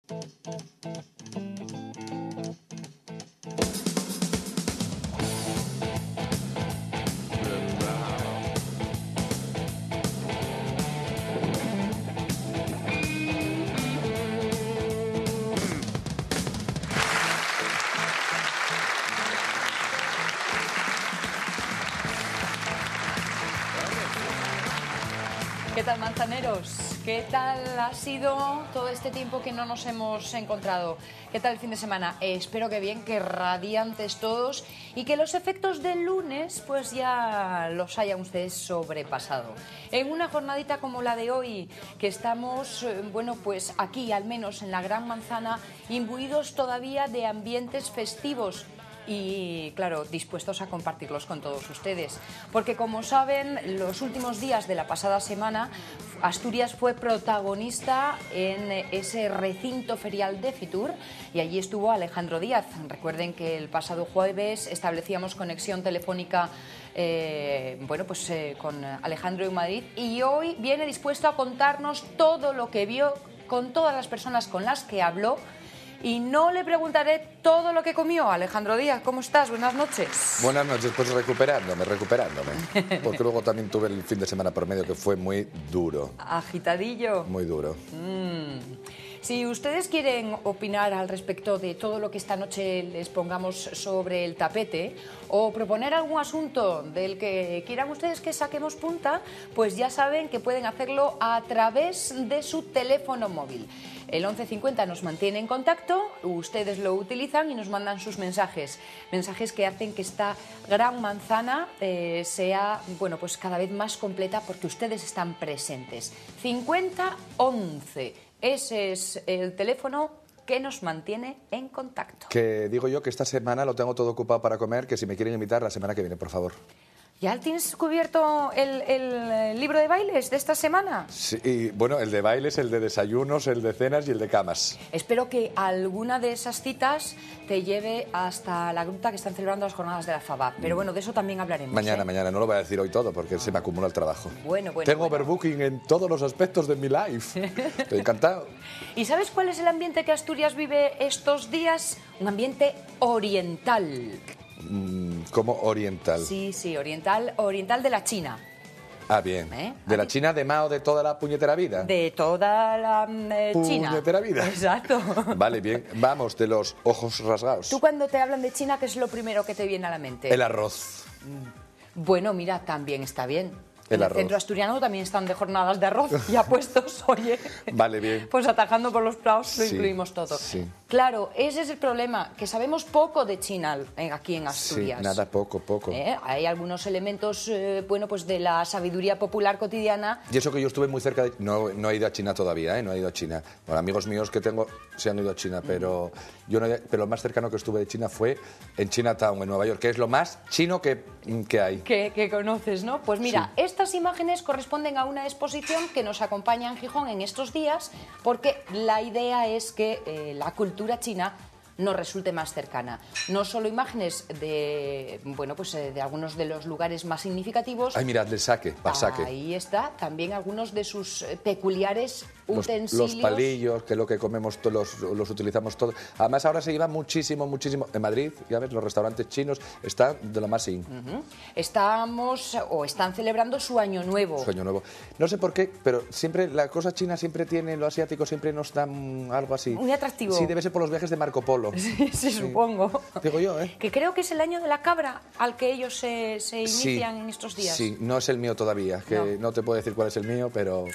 ¿Qué tal, manzaneros? ¿Qué tal ha sido todo este tiempo que no nos hemos encontrado? ¿Qué tal el fin de semana? Espero que bien, que radiantes todos y que los efectos del lunes pues ya los hayan ustedes sobrepasado. En una jornadita como la de hoy, que estamos, bueno, pues aquí, al menos en la Gran Manzana, imbuidos todavía de ambientes festivos. Y, claro, dispuestos a compartirlos con todos ustedes. Porque, como saben, los últimos días de la pasada semana, Asturias fue protagonista en ese recinto ferial de Fitur y allí estuvo Alejandro Díaz. Recuerden que el pasado jueves establecíamos conexión telefónica con Alejandro en Madrid, y hoy viene dispuesto a contarnos todo lo que vio con todas las personas con las que habló. Y no le preguntaré todo lo que comió. Alejandro Díaz, ¿cómo estás? Buenas noches. Buenas noches, pues recuperándome. Porque luego también tuve el fin de semana por medio que fue muy duro. Agitadillo. Muy duro. Si ustedes quieren opinar al respecto de todo lo que esta noche les pongamos sobre el tapete o proponer algún asunto del que quieran ustedes que saquemos punta, pues ya saben que pueden hacerlo a través de su teléfono móvil. El 1150 nos mantiene en contacto, ustedes lo utilizan y nos mandan sus mensajes que hacen que esta Gran Manzana sea, bueno, pues cada vez más completa porque ustedes están presentes. 5011, ese es el teléfono que nos mantiene en contacto. Que digo yo que esta semana lo tengo todo ocupado para comer, que si me quieren invitar la semana que viene, por favor. ¿Ya tienes cubierto el libro de bailes de esta semana? Sí, y, bueno, el de bailes, el de desayunos, el de cenas y el de camas. Espero que alguna de esas citas te lleve hasta la gruta que están celebrando las jornadas de la FABA. Pero bueno, de eso también hablaremos. Mañana, no lo voy a decir hoy todo porque se me acumula el trabajo. Tengo overbooking en todos los aspectos de mi life. Estoy encantado. ¿Y sabes cuál es el ambiente que Asturias vive estos días? Un ambiente oriental. ¿Cómo oriental? Sí, oriental de la China. Ah, bien. ¿De la China de Mao de toda la puñetera vida? De toda la China. Puñetera vida. Exacto. Vale, bien. Vamos, de los ojos rasgados. Tú cuando te hablan de China, ¿qué es lo primero que te viene a la mente? El arroz. Bueno, mira, también está bien. El arroz. Centro asturiano también están de jornadas de arroz ya puestos, oye. Vale, bien. Pues atajando por los prados lo incluimos todo. Sí. Claro, ese es el problema, que sabemos poco de China aquí en Asturias. Sí, nada, poco. Hay algunos elementos, pues de la sabiduría popular cotidiana. Y eso que yo estuve muy cerca de... No he ido a China todavía, no he ido a China. Bueno, amigos míos que tengo se han ido a China, pero yo no pero lo más cercano que estuve de China fue en Chinatown, en Nueva York, que es lo más chino que hay. Que conoces, ¿no? Pues mira, estas imágenes corresponden a una exposición que nos acompaña en Gijón en estos días, porque la idea es que la cultura china nos resulte más cercana. No solo imágenes de, de algunos de los lugares más significativos. Ay, mirad, el sake. Ahí está, también algunos de sus peculiares utensilios. Los palillos, que es lo que comemos, los utilizamos todos. Además, ahora se lleva muchísimo. En Madrid, ya ves, los restaurantes chinos están de lo más in. Están celebrando su Año Nuevo. Su Año Nuevo. No sé por qué, pero siempre la cosa china siempre tiene, lo asiático siempre nos da algo así. Muy atractivo. Sí, debe ser por los viajes de Marco Polo. Sí, supongo. Digo yo, Que creo que es el año de la cabra al que ellos se inician en estos días. Sí, no es el mío todavía, que no te puedo decir cuál es el mío, pero...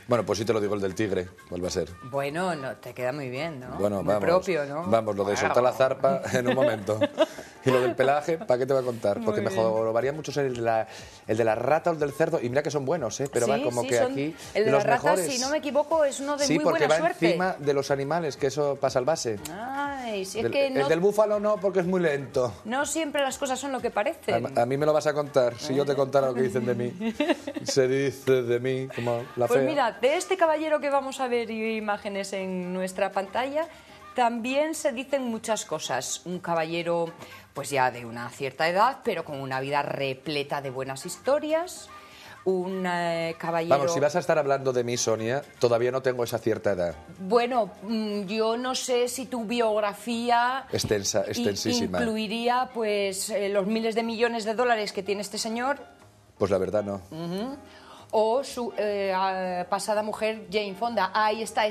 Bueno, pues sí te lo digo, el del tigre, ¿cuál va a ser? Bueno, no, te queda muy bien, ¿no? Bueno, muy vamos. Propio, ¿no? Vamos, lo de soltar la zarpa en un momento. Y lo del pelaje, ¿para qué te voy a contar? Porque me jorobaría mucho ser el de la rata o el del cerdo, y mira que son buenos, pero va como que aquí el de los la rata, mejores. si no me equivoco, es uno de muy buena suerte. Sí, porque va encima de los animales, que eso pasa al base. Ay, si es que no... El del búfalo no, porque es muy lento. No siempre las cosas son lo que parecen. A mí me lo vas a contar, si yo te contara lo que dicen de mí. Se dice de mí como la fea. Pues mira, de este caballero que vamos a ver imágenes en nuestra pantalla, también se dicen muchas cosas. Un caballero, pues ya de una cierta edad, pero con una vida repleta de buenas historias. un caballero... Vamos, si vas a estar hablando de mí, Sonia, todavía no tengo esa cierta edad. Bueno, yo no sé si tu biografía... Extensísima. Incluiría, pues, los miles de millones de dólares que tiene este señor. Pues la verdad no. O su pasada mujer, Jane Fonda. Ahí está,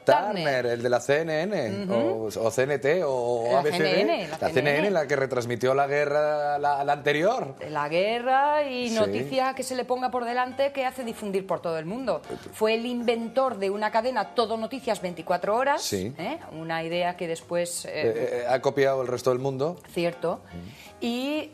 Turner, el de la CNN, o CNT, o La ABCD. CNN, la CNN, la que retransmitió la guerra, la anterior. La guerra y Sí. noticia que se le ponga por delante que hace difundir por todo el mundo. Fue el inventor de una cadena Todo Noticias 24 horas. Sí. Una idea que después... Ha copiado el resto del mundo. Cierto. Y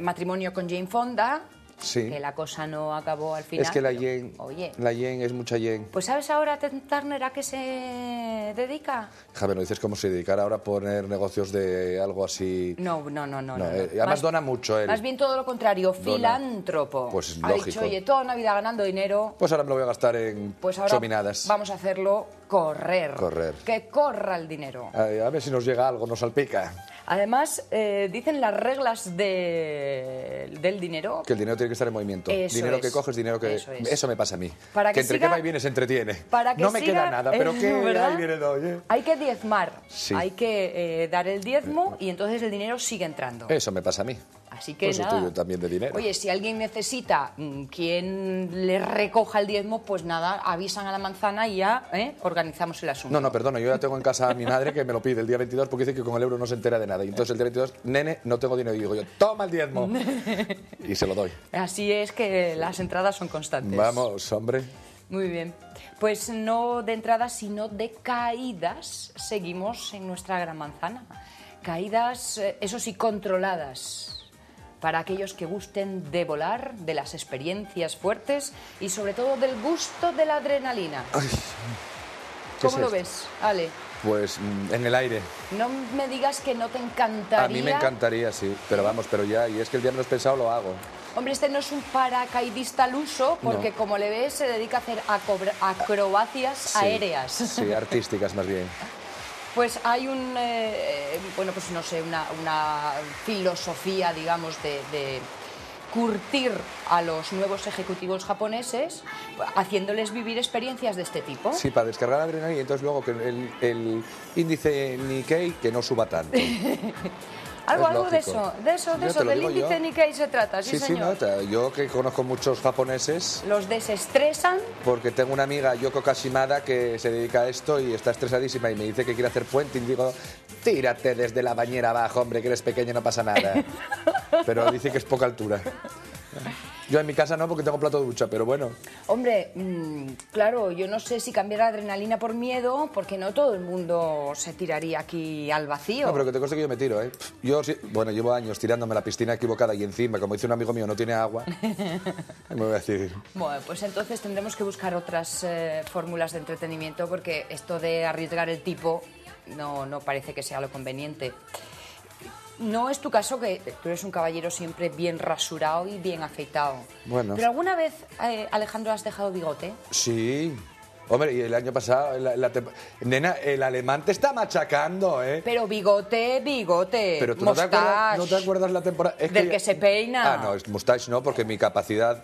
matrimonio con Jane Fonda. Sí. Que la cosa no acabó al final. Es que la pero, Jane, oye, la Jane es mucha Jane. pues ¿sabes ahora Turner a qué se dedica? Javier, no dices cómo se dedicará ahora a poner negocios de algo así. No. Además dona mucho él. Más bien todo lo contrario, Dona. filántropo. Pues es ha lógico. dicho, oye, toda una vida ganando dinero, Pues ahora me lo voy a gastar en pues ahora chominadas. vamos a hacerlo correr. Correr. Que corra el dinero. A ver si nos llega algo, nos salpica. Además, dicen las reglas del dinero. Que el dinero tiene que estar en movimiento. Eso Dinero es. que coges, dinero que... Eso es. Eso me pasa a mí. Para que entre siga- que va y viene se entretiene. Para que no me siga- queda nada, pero ¿qué? ¿verdad? Ahí viene todo, oye. Hay que diezmar, Sí. hay que dar el diezmo y entonces el dinero sigue entrando. Eso me pasa a mí. Así que Pues nada. lo tuyo también de dinero. Oye, si alguien necesita quien le recoja el diezmo, pues nada, avisan a la manzana y ya organizamos el asunto. No, perdona, yo ya tengo en casa a mi madre que me lo pide el día 22 porque dice que con el euro no se entera de nada. Y entonces el día 22, nene, no tengo dinero. Y digo yo, toma el diezmo. Y se lo doy. Así es que las entradas son constantes. Vamos, hombre. Muy bien. Pues no de entradas, sino de caídas, seguimos en nuestra gran manzana. Caídas, eso sí, controladas. Para aquellos que gusten de volar, de las experiencias fuertes y sobre todo del gusto de la adrenalina. ¿Qué ¿Cómo es lo esto? ves, Ale? Pues en el aire. No me digas que no te encantaría. A mí me encantaría, sí. Pero vamos, pero ya, y es que el día menos pensado lo hago. Hombre, este no es un paracaidista al uso, porque No. como le ves, se dedica a hacer acrobacias Sí. aéreas. Sí, artísticas más bien. Pues hay bueno, pues no sé, una filosofía, digamos, de curtir a los nuevos ejecutivos japoneses, haciéndoles vivir experiencias de este tipo. Sí, para descargar la adrenalina y entonces luego que el índice Nikkei que no suba tanto. Algo Es de lógico. eso, Ya te lo del digo índice yo. Nikkei se trata, sí, Sí, señor. no, yo que conozco muchos japoneses, Los desestresan. porque tengo una amiga, Yoko Kashimada, que se dedica a esto y está estresadísima y me dice que quiere hacer puente y digo, tírate desde la bañera abajo, hombre, que eres pequeño y no pasa nada. Pero dice que es poca altura. Yo en mi casa no, porque tengo plato de ducha, pero bueno. Hombre, claro, yo no sé si cambiar la adrenalina por miedo, porque no todo el mundo se tiraría aquí al vacío. No, pero que te conste que yo me tiro, ¿eh? Yo, sí, bueno, llevo años tirándome a la piscina equivocada y encima, como dice un amigo mío, no tiene agua. Me voy a decir... Bueno, pues entonces tendremos que buscar otras fórmulas de entretenimiento, porque esto de arriesgar el tipo no parece que sea lo conveniente. No es tu caso, que tú eres un caballero siempre bien rasurado y bien afeitado. Bueno. ¿Pero alguna vez, Alejandro, has dejado bigote? Sí. Hombre, y el año pasado, nena, el alemán te está machacando, ¿eh? Pero bigote, Pero tú no te acuerdas la temporada... Es Del que se peina. Ah, no, es mustache no, porque mi capacidad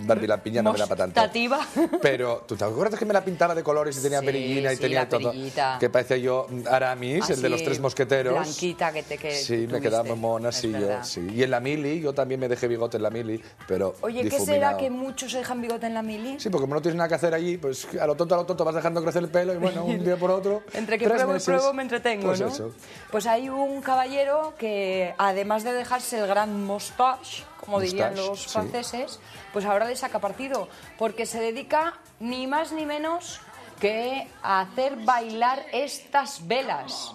barbilampiña no me da para tanto. Mostativa. Pero, ¿tú te acuerdas que me la pintaba de colores y tenía Sí, perillina y sí, tenía la todo? perillita. Que parecía yo Aramis, el de los Así, tres mosqueteros. blanquita que Sí, tú me quedaba viste, mona, es sí, yo, verdad. sí. Y en la mili, yo también me dejé bigote en la mili, pero Oye, ¿qué será difuminado. que muchos se dejan bigote en la mili? Sí, porque como no tienes nada que hacer allí, pues a lo tonto vas dejando crecer el pelo y bueno, un día por otro. Entre que 3 pruebo y meses. pruebo me entretengo, Pues ¿no? eso. Pues hay un caballero que, además de dejarse el gran moustache, como dirían Moustache, los sí. franceses, pues ahora le saca partido, porque se dedica ni más ni menos que a hacer bailar estas velas.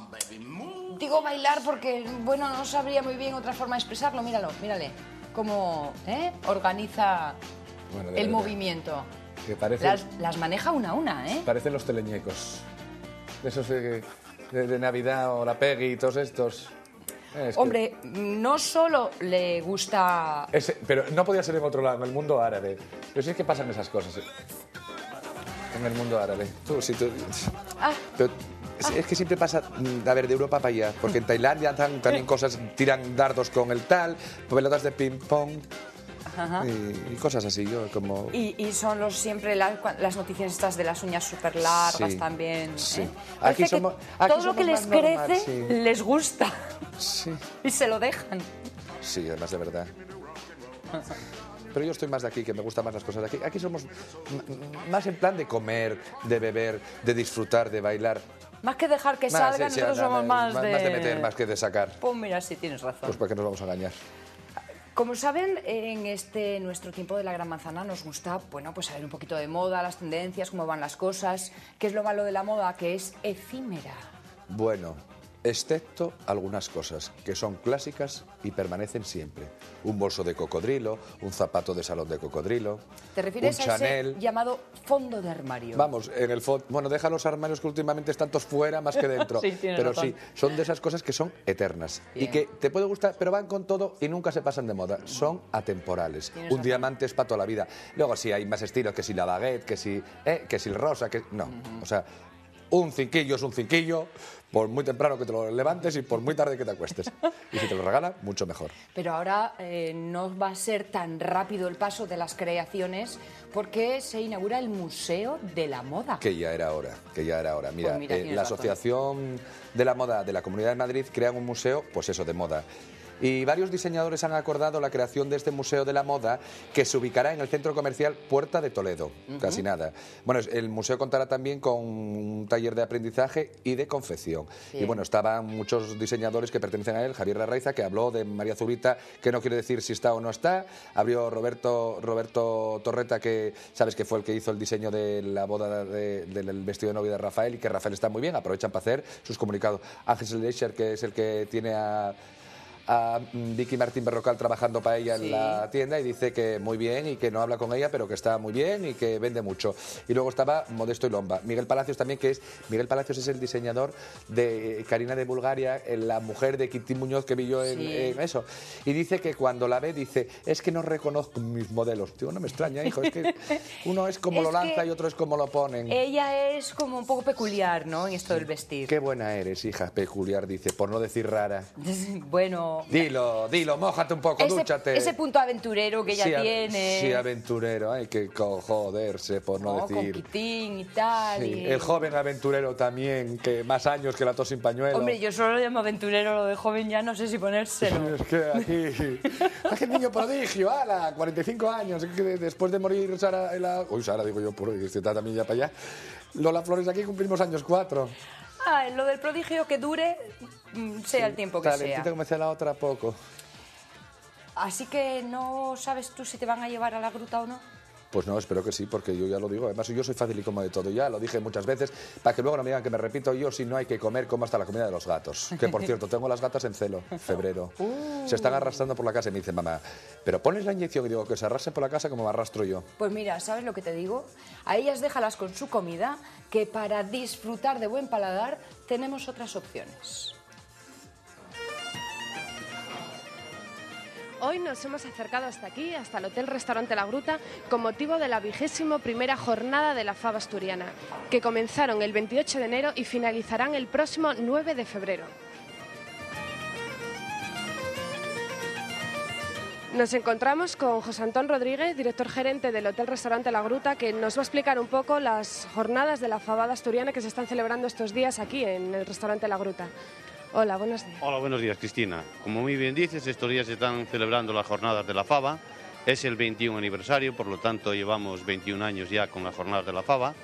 Digo bailar porque, bueno, no sabría muy bien otra forma de expresarlo. Mírale, cómo organiza Bueno, de el verdad. movimiento. Que parece... Las maneja una a una, ¿eh? Parecen los teleñecos. De esos de Navidad o la Peggy y todos estos. Es que- Hombre, no solo le gusta... Pero no podía ser en otro lado, en el mundo árabe. Pero sí es que pasan esas cosas. En el mundo árabe. Tú. Ah, Pero es que siempre pasa, a ver, de Europa para allá. Porque en Tailandia también cosas, tiran dardos con el tal, pelotas de ping-pong. Ajá. y cosas así. Yo como... Y son siempre las noticias estas de las uñas súper largas Sí, también. sí. ¿eh? Aquí Parece que somos- aquí todo lo que somos les más normal, crece sí. les gusta Sí, y se lo dejan. sí, además de verdad. Pero yo estoy más de aquí, que me gustan más las cosas de aquí. Aquí somos más en plan de comer, de beber, de disfrutar, de bailar. Más que dejar que Más, salgan, sí, nosotros somos más de... Más de meter, más que de sacar. Pues mira, sí, tienes razón. Pues para qué nos vamos a engañar. Como saben, en nuestro tiempo de la Gran Manzana nos gusta, bueno, pues saber un poquito de moda, las tendencias, cómo van las cosas. ¿Qué es lo malo de la moda? Que es efímera. Bueno, excepto algunas cosas que son clásicas y permanecen siempre. Un bolso de cocodrilo, un zapato de salón de cocodrilo, ¿Te refieres un a Chanel. ese llamado fondo de armario? Vamos, en el fondo. Bueno, deja los armarios que últimamente están todos fuera más que dentro. Sí, tienes pero razón. sí, son de esas cosas que son eternas. Bien. Y que te puede gustar, pero van con todo y nunca se pasan de moda. Son atemporales. Tienes Un razón. diamante es para toda la vida. Luego sí hay más estilos, que si la baguette, que si el rosa, que... No, o sea, un cinquillo es un cinquillo, por muy temprano que te lo levantes y por muy tarde que te acuestes. Y si te lo regalan, mucho mejor. Pero ahora no va a ser tan rápido el paso de las creaciones porque se inaugura el Museo de la Moda. Que ya era hora, que ya era hora. Mira, Pues mira, tienes la razón. Asociación de la Moda de la Comunidad de Madrid crean un museo, pues eso, de moda. Y varios diseñadores han acordado la creación de este Museo de la Moda que se ubicará en el centro comercial Puerta de Toledo, casi nada. Bueno, el museo contará también con un taller de aprendizaje y de confección. Bien. Y bueno, estaban muchos diseñadores que pertenecen a él, Javier Larraiza, que habló de María Zurita, que no quiere decir si está o no está. Abrió Roberto Torreta, que sabes que fue el que hizo el diseño de la boda del vestido de novia de Rafael, y que Rafael está muy bien, aprovechan para hacer sus comunicados. Ángel Schleicher, que es el que tiene a Vicky Martín Berrocal trabajando para ella Sí. en la tienda, y dice que muy bien y que no habla con ella, pero que está muy bien y que vende mucho. Y luego estaba Modesto y Lomba. Miguel Palacios también, Miguel Palacios es el diseñador de Karina de Bulgaria, la mujer de Quintín Muñoz que vi yo en eso. Y dice que cuando la ve dice, es que no reconozco mis modelos. Digo, no me extraña, hijo, es que uno es como Es lo lanza que y otro es como lo ponen. Ella es como un poco peculiar, ¿no?, en esto del vestir. Qué buena eres, hija, peculiar, dice, por no decir rara. Bueno, Dilo, mójate un poco, dúchate. ese punto aventurero que ella Sí, tiene. Sí, aventurero, hay que joderse, por no Con decir. Quitín y tal. Sí, y- el joven aventurero también, que más años que la tos sin pañuelo. Hombre, yo solo lo llamo aventurero, lo de joven ya no sé si ponérselo. Es que aquí... ¡Ay, qué niño prodigio! ¡Hala! 45 años. Es que después de morir Sara... Uy, Sara, digo yo, por que está también ya para allá. Lola Flores, aquí cumplimos años 4. Ah, lo del prodigio que dure, sea el tiempo que sea. Talentita como decía la otra, poco. Así que no sabes tú si te van a llevar a la gruta o no. Pues no, espero que sí, porque yo ya lo digo. Además, yo soy fácil y como de todo. Ya lo dije muchas veces, para que luego no me digan que me repito. Yo, si no hay que comer, como hasta la comida de los gatos. Que, por cierto, tengo las gatas en celo, febrero. Se están arrastrando por la casa y me dicen, mamá, pero pones la inyección, y digo, que se arrasen por la casa como me arrastro yo. Pues mira, ¿sabes lo que te digo? A ellas déjalas con su comida, que para disfrutar de buen paladar tenemos otras opciones. Hoy nos hemos acercado hasta aquí, hasta el Hotel Restaurante La Gruta, con motivo de la 21ª jornada de la fava asturiana, que comenzaron el 28 de enero y finalizarán el próximo 9 de febrero. Nos encontramos con José Antón Rodríguez, director gerente del Hotel Restaurante La Gruta, que nos va a explicar un poco las jornadas de la fabada asturiana que se están celebrando estos días aquí en el Restaurante La Gruta. Hola, buenos días. Hola, buenos días, Cristina. Como muy bien dices, estos días se están celebrando las jornadas de la fava. Es el 21 aniversario, por lo tanto llevamos 21 años ya con las jornadas de la fava.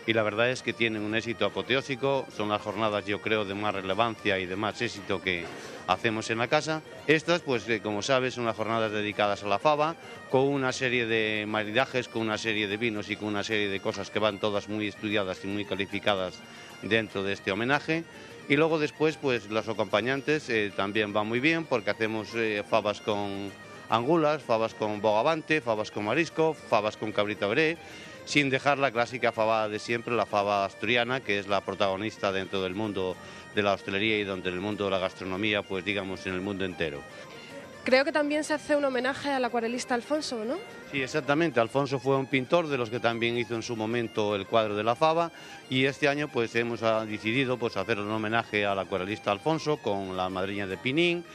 Y la verdad es que tienen un éxito apoteósico. Son las jornadas, yo creo, de más relevancia y de más éxito que hacemos en la casa. Estas, pues como sabes, son las jornadas dedicadas a la fava, con una serie de maridajes, con una serie de vinos y con una serie de cosas que van todas muy estudiadas y muy calificadas dentro de este homenaje. Y luego después, pues los acompañantes también van muy bien, porque hacemos fabas con angulas, fabas con bogavante, fabas con marisco, fabas con cabrita veré, sin dejar la clásica fabada de siempre, la fava asturiana, que es la protagonista dentro del mundo de la hostelería y donde en el mundo de la gastronomía, pues digamos en el mundo entero. Creo que también se hace un homenaje al acuarelista Alfonso, ¿no? Sí, exactamente. Alfonso fue un pintor de los que también hizo en su momento el cuadro de la fava, y este año pues hemos decidido pues hacer un homenaje al acuarelista Alfonso con la madriña de Pinín,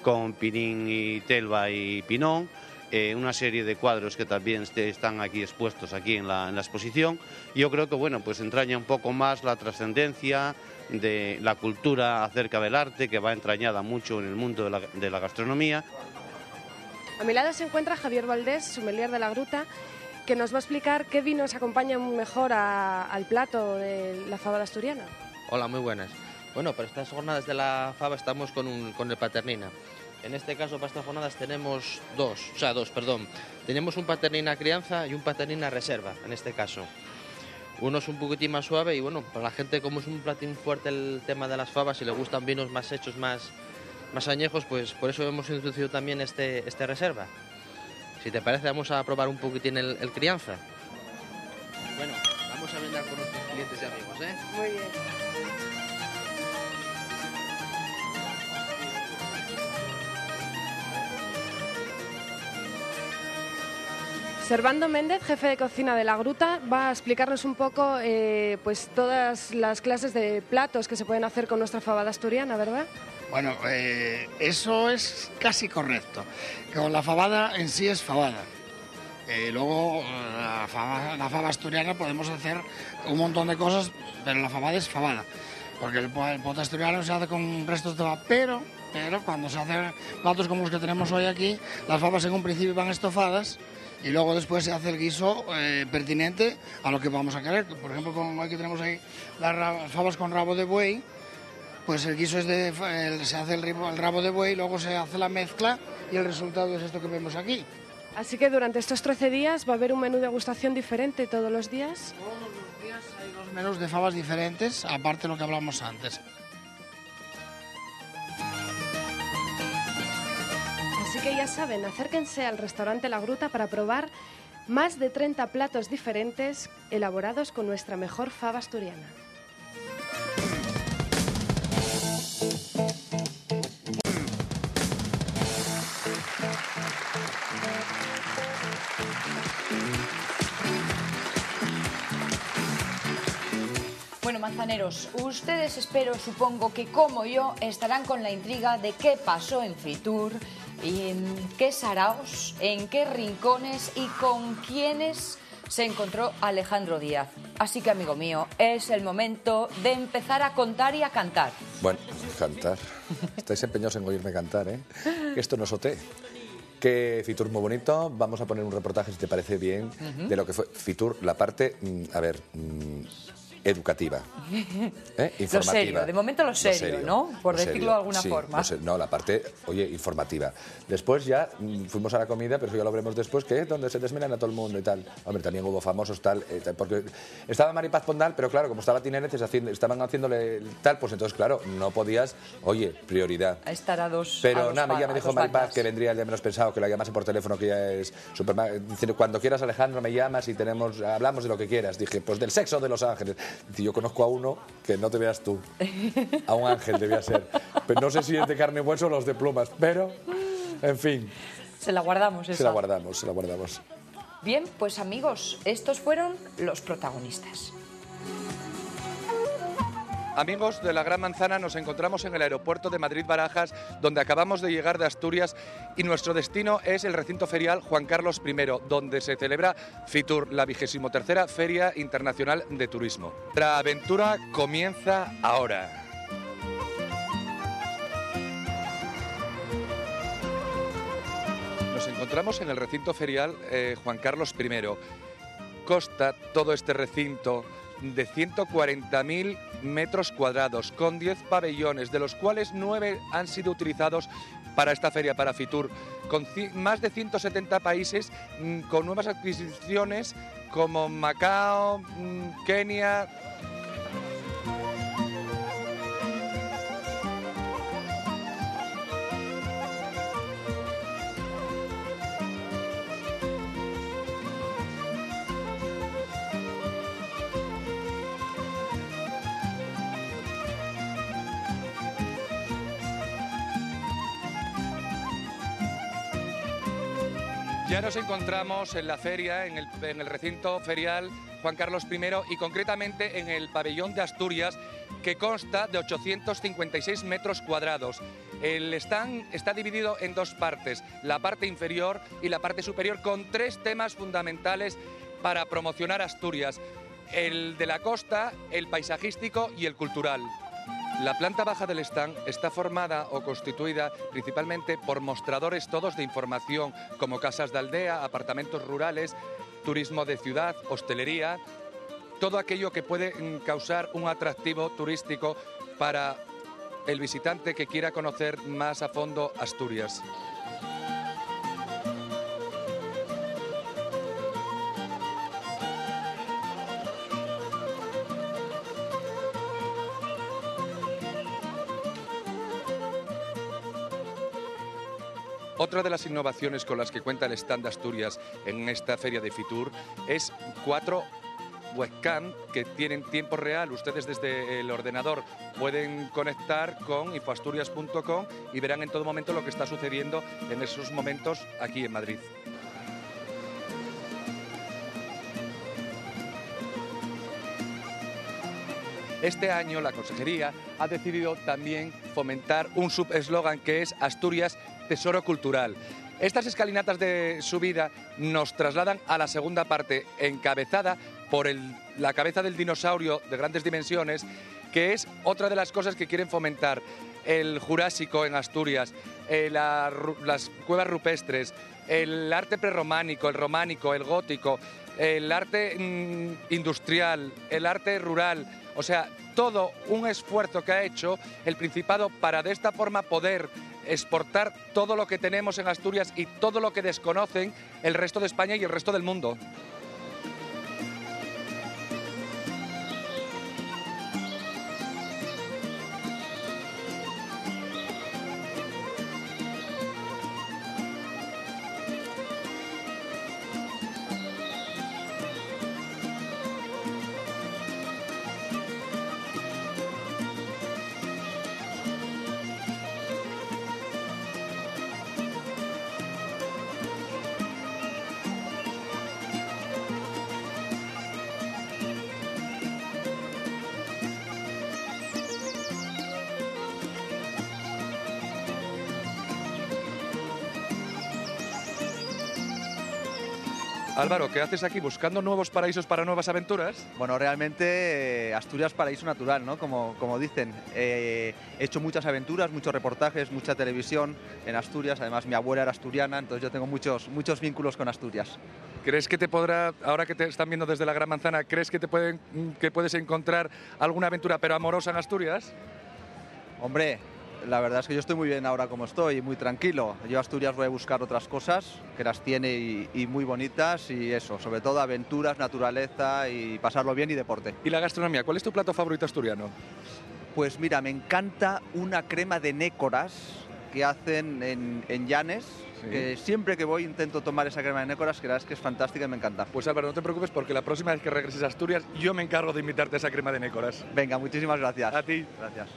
con Pinín y Telva y Pinón, una serie de cuadros que también están aquí expuestos aquí en la exposición. Yo creo que bueno, pues entraña un poco más la trascendencia de la cultura acerca del arte, que va entrañada mucho en el mundo de la gastronomía. A mi lado se encuentra Javier Valdés, sommelier de la Gruta, que nos va a explicar qué vinos acompañan mejor al plato de la fabada asturiana. Hola, muy buenas. Bueno, para estas jornadas de la fava estamos con el Paternina. En este caso, para estas jornadas tenemos dos. Tenemos un Paternina crianza y un Paternina reserva, en este caso. Uno es un poquitín más suave y bueno, para la gente, como es un platín fuerte el tema de las fabas, si le gustan vinos más hechos, más añejos, pues por eso hemos introducido también este reserva. Si te parece, vamos a probar un poquitín el crianza. Bueno, vamos a brindar con nuestros clientes y amigos, ¿eh? Muy bien. Servando Méndez, jefe de cocina de la Gruta, va a explicarnos un poco pues todas las clases de platos que se pueden hacer con nuestra fabada asturiana, ¿verdad? Bueno, eso es casi correcto. Con la fabada en sí es fabada. Luego, la fava asturiana podemos hacer un montón de cosas, pero la fabada es fabada. Porque el pote asturiano se hace con restos de fava, pero cuando se hacen platos como los que tenemos hoy aquí, las fabas en un principio van estofadas y luego después se hace el guiso pertinente a lo que vamos a querer. Por ejemplo, como aquí tenemos ahí las fabas con rabo de buey, pues el guiso se hace el rabo de buey, luego se hace la mezcla y el resultado es esto que vemos aquí. Así que durante estos 13 días va a haber un menú de degustación diferente todos los días. Todos los días hay 2 menús de fabas diferentes, aparte de lo que hablamos antes. Así que ya saben, acérquense al restaurante La Gruta para probar más de 30 platos diferentes elaborados con nuestra mejor fava asturiana. Bueno, manzaneros, ustedes supongo que como yo estarán con la intriga de qué pasó en Fitur, y en qué saraos, en qué rincones y con quiénes se encontró Alejandro Díaz. Así que, amigo mío, es el momento de empezar a contar y a cantar. Bueno, cantar. Estáis empeñados en oírme cantar, ¿eh? Esto no es OT. Que Fitur muy bonito. Vamos a poner un reportaje, si te parece bien, de lo que fue Fitur, la parte, educativa, informativa. Lo serio, de momento lo serio, ¿no? Por decirlo de alguna forma. No, la parte, informativa. Después ya fuimos a la comida, pero eso ya lo veremos después, que es donde se desmenan a todo el mundo y tal. Hombre, también hubo famosos, tal, porque estaba Maripaz Pondal, pero claro, como estaba Tinereces, estaban haciéndole tal, pues entonces, claro, no podías, prioridad. Estar a dos. Pero nada, ya me dijo Maripaz que vendría el día menos pensado, que la llamase por teléfono, que ya es diciendo, cuando quieras, Alejandro, me llamas y hablamos de lo que quieras. Dije, pues del sexo de los ángeles. Yo conozco a uno que no te veas tú, a un ángel debía ser, pero no sé si es de carne y hueso o los de plumas, pero, en fin. Se la guardamos esa. Se la guardamos. Bien, pues amigos, estos fueron los protagonistas. Amigos de la Gran Manzana, nos encontramos en el aeropuerto de Madrid-Barajas, donde acabamos de llegar de Asturias, y nuestro destino es el recinto ferial Juan Carlos I, donde se celebra Fitur, la 23ª Feria Internacional de Turismo. Nuestra aventura comienza ahora. Nos encontramos en el recinto ferial Juan Carlos I. Consta todo este recinto de 140.000 metros cuadrados, con 10 pabellones, de los cuales 9 han sido utilizados para esta feria, para Fitur, con más de 170 países, con nuevas adquisiciones como Macao, Kenia. Ya nos encontramos en la feria, en el recinto ferial Juan Carlos I, y concretamente en el pabellón de Asturias, que consta de 856 metros cuadrados. El stand está dividido en dos partes, la parte inferior y la parte superior, con tres temas fundamentales para promocionar Asturias: el de la costa, el paisajístico y el cultural. La planta baja del stand está formada o constituida principalmente por mostradores todos de información, como casas de aldea, apartamentos rurales, turismo de ciudad, hostelería, todo aquello que puede causar un atractivo turístico para el visitante que quiera conocer más a fondo Asturias. Otra de las innovaciones con las que cuenta el stand de Asturias en esta feria de Fitur es 4 webcam que tienen tiempo real. Ustedes desde el ordenador pueden conectar con infoasturias.com y verán en todo momento lo que está sucediendo en esos momentos aquí en Madrid. Este año la Consejería ha decidido también fomentar un subeslogan que es Asturias Tesoro Cultural. Estas escalinatas de subida nos trasladan a la segunda parte, encabezada por la cabeza del dinosaurio de grandes dimensiones, que es otra de las cosas que quieren fomentar: el Jurásico en Asturias, las cuevas rupestres, el arte prerrománico, el románico, el gótico, el arte industrial, el arte rural. O sea, todo un esfuerzo que ha hecho el Principado para de esta forma poder exportar todo lo que tenemos en Asturias y todo lo que desconocen el resto de España y el resto del mundo. Álvaro, ¿qué haces aquí? ¿Buscando nuevos paraísos para nuevas aventuras? Bueno, realmente Asturias paraíso natural, ¿no? Como dicen. He hecho muchas aventuras, muchos reportajes, mucha televisión en Asturias. Además, mi abuela era asturiana, entonces yo tengo muchos vínculos con Asturias. ¿Crees que te podrá, ahora que te están viendo desde la Gran Manzana, crees que puedes encontrar alguna aventura pero amorosa en Asturias? Hombre, la verdad es que yo estoy muy bien ahora como estoy, muy tranquilo. Yo a Asturias voy a buscar otras cosas, que las tiene y muy bonitas, y eso, sobre todo aventuras, naturaleza y pasarlo bien y deporte. ¿Y la gastronomía? ¿Cuál es tu plato favorito asturiano? Pues mira, me encanta una crema de nécoras que hacen en Llanes, sí. Que siempre que voy intento tomar esa crema de nécoras, que la verdad es que es fantástica y me encanta. Pues Álvaro, no te preocupes porque la próxima vez que regreses a Asturias yo me encargo de invitarte a esa crema de nécoras. Venga, muchísimas gracias. A ti. Gracias.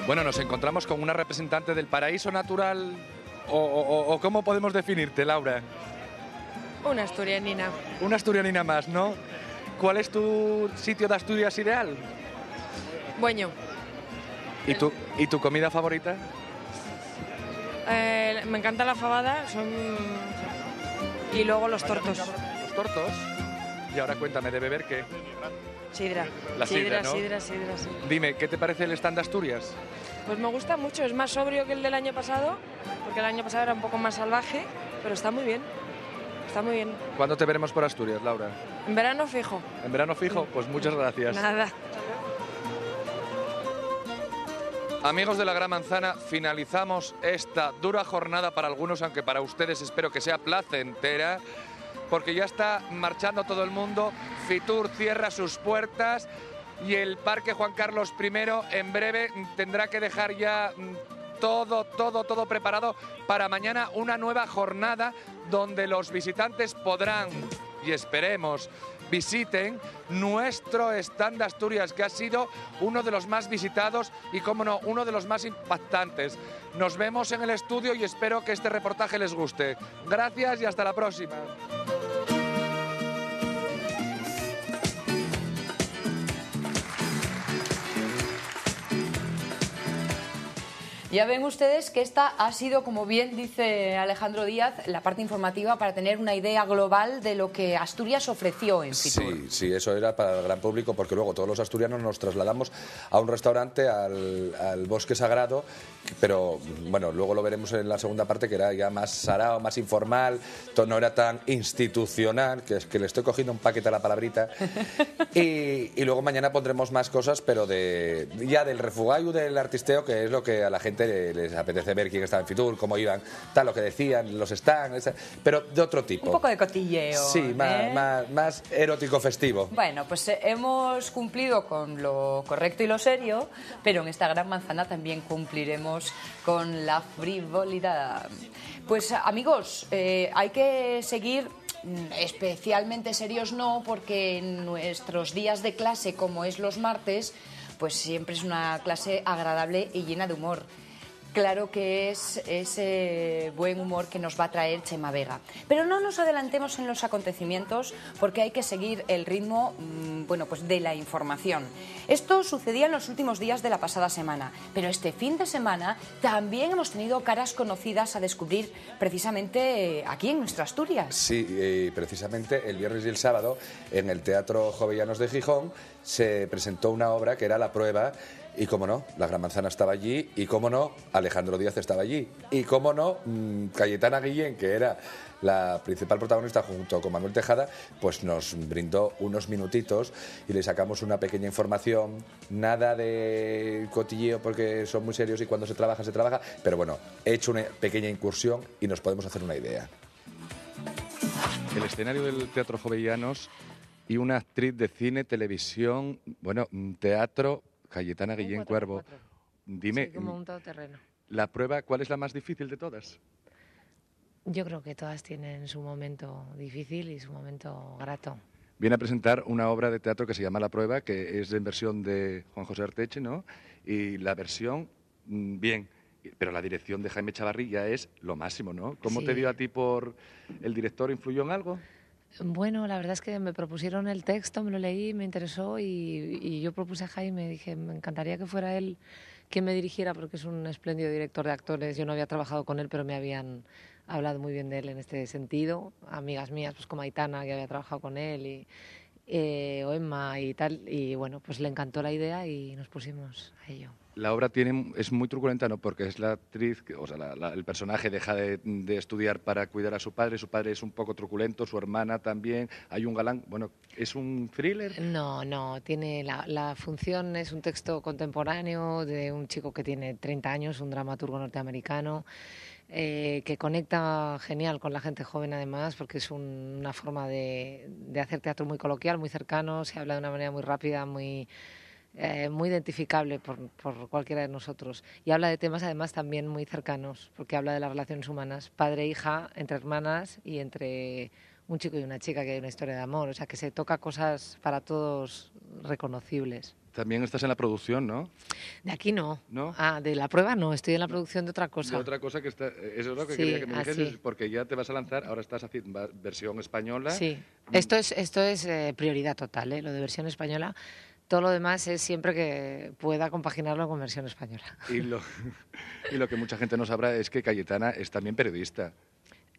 Bueno, nos encontramos con una representante del paraíso natural, o ¿cómo podemos definirte, Laura? Una asturianina. Una asturianina más, ¿no? ¿Cuál es tu sitio de Asturias ideal? Bueño. ¿Y tu comida favorita? Me encanta la fabada y luego los tortos. ¿Los tortos? Y ahora cuéntame, ¿de beber qué? Sidra. La sidra, ¿no? Sidra. Dime, ¿qué te parece el stand de Asturias? Pues me gusta mucho, es más sobrio que el del año pasado, porque el año pasado era un poco más salvaje, pero está muy bien. Está muy bien. ¿Cuándo te veremos por Asturias, Laura? En verano fijo. ¿En verano fijo? Pues muchas gracias. Nada. Amigos de la Gran Manzana, finalizamos esta dura jornada para algunos, aunque para ustedes espero que sea placentera, porque ya está marchando todo el mundo. Fitur cierra sus puertas y el Parque Juan Carlos I en breve tendrá que dejar ya todo preparado para mañana, una nueva jornada donde los visitantes podrán, y esperemos, visiten nuestro stand de Asturias, que ha sido uno de los más visitados y, como no, uno de los más impactantes. Nos vemos en el estudio y espero que este reportaje les guste. Gracias y hasta la próxima. Ya ven ustedes que esta ha sido, como bien dice Alejandro Díaz, la parte informativa para tener una idea global de lo que Asturias ofreció en Fitur. Sí, eso era para el gran público, porque luego todos los asturianos nos trasladamos a un restaurante, al Bosque Sagrado, pero bueno, luego lo veremos en la segunda parte, que era ya más sarao, más informal, no era tan institucional, que es que le estoy cogiendo un paquete a la palabrita. y luego mañana pondremos más cosas, pero ya del refugayo, del artisteo, que es lo que a la gente les apetece ver, quién estaba en Fitur, cómo iban, tal, lo que decían, los stands, pero de otro tipo. Un poco de cotilleo. Sí, más erótico festivo. Bueno, pues hemos cumplido con lo correcto y lo serio, pero en esta gran manzana también cumpliremos con la frivolidad. Pues amigos, hay que seguir especialmente serios, no, porque en nuestros días de clase, como es los martes, pues siempre es una clase agradable y llena de humor. Claro que es ese buen humor que nos va a traer Chema Vega. Pero no nos adelantemos en los acontecimientos, porque hay que seguir el ritmo pues de la información. Esto sucedía en los últimos días de la pasada semana, pero este fin de semana también hemos tenido caras conocidas a descubrir precisamente aquí en nuestra Asturias. Sí, precisamente el viernes y el sábado en el Teatro Jovellanos de Gijón se presentó una obra que era La Prueba. Y cómo no, la Gran Manzana estaba allí, y cómo no, Alejandro Díaz estaba allí, y cómo no, Cayetana Guillén, que era la principal protagonista junto con Manuel Tejada, pues nos brindó unos minutitos y le sacamos una pequeña información, nada de cotilleo porque son muy serios y cuando se trabaja, pero bueno, he hecho una pequeña incursión y nos podemos hacer una idea. El escenario del Teatro Jovellanos y una actriz de cine, televisión, teatro, Cayetana Guillén Cuervo. Dime, sí, como un todoterreno. La prueba, ¿cuál es la más difícil de todas? Yo creo que todas tienen su momento difícil y su momento grato. Viene a presentar una obra de teatro que se llama La Prueba, que es en versión de Juan José Arteche, ¿no? Y la versión, bien, pero la dirección de Jaime Chavarri es lo máximo, ¿no? ¿Cómo Sí. te dio a ti por el director? ¿Influyó en algo? Bueno, la verdad es que me propusieron el texto, me lo leí, me interesó y yo propuse a Jaime, dije, me encantaría que fuera él quien me dirigiera porque es un espléndido director de actores. Yo no había trabajado con él, pero me habían hablado muy bien de él en este sentido. Amigas mías, pues como Aitana, que había trabajado con él, o Emma y tal. Y bueno, pues le encantó la idea y nos pusimos a ello. La obra es muy truculenta, ¿no? Porque es la actriz, el personaje deja de estudiar para cuidar a su padre es un poco truculento, su hermana también, hay un galán, ¿es un thriller? No, tiene la función es un texto contemporáneo de un chico que tiene 30 años, un dramaturgo norteamericano, que conecta genial con la gente joven además, porque es una forma de hacer teatro muy coloquial, muy cercano, se habla de una manera muy rápida, muy identificable por cualquiera de nosotros. Y habla de temas además también muy cercanos, porque habla de las relaciones humanas, padre-hija, entre hermanas y entre un chico y una chica, que hay una historia de amor. O sea, que se toca cosas para todos reconocibles. También estás en la producción, ¿no? De aquí no. ¿No? De La Prueba no, estoy en la producción de otra cosa. De otra cosa que eso es lo que Sí, quería que me dijeses, así. porque ya te vas a lanzar, ahora estás haciendo versión española. Sí, esto es prioridad total, lo de versión española. Todo lo demás es siempre que pueda compaginarlo con versión española. Y lo que mucha gente no sabrá es que Cayetana es también periodista.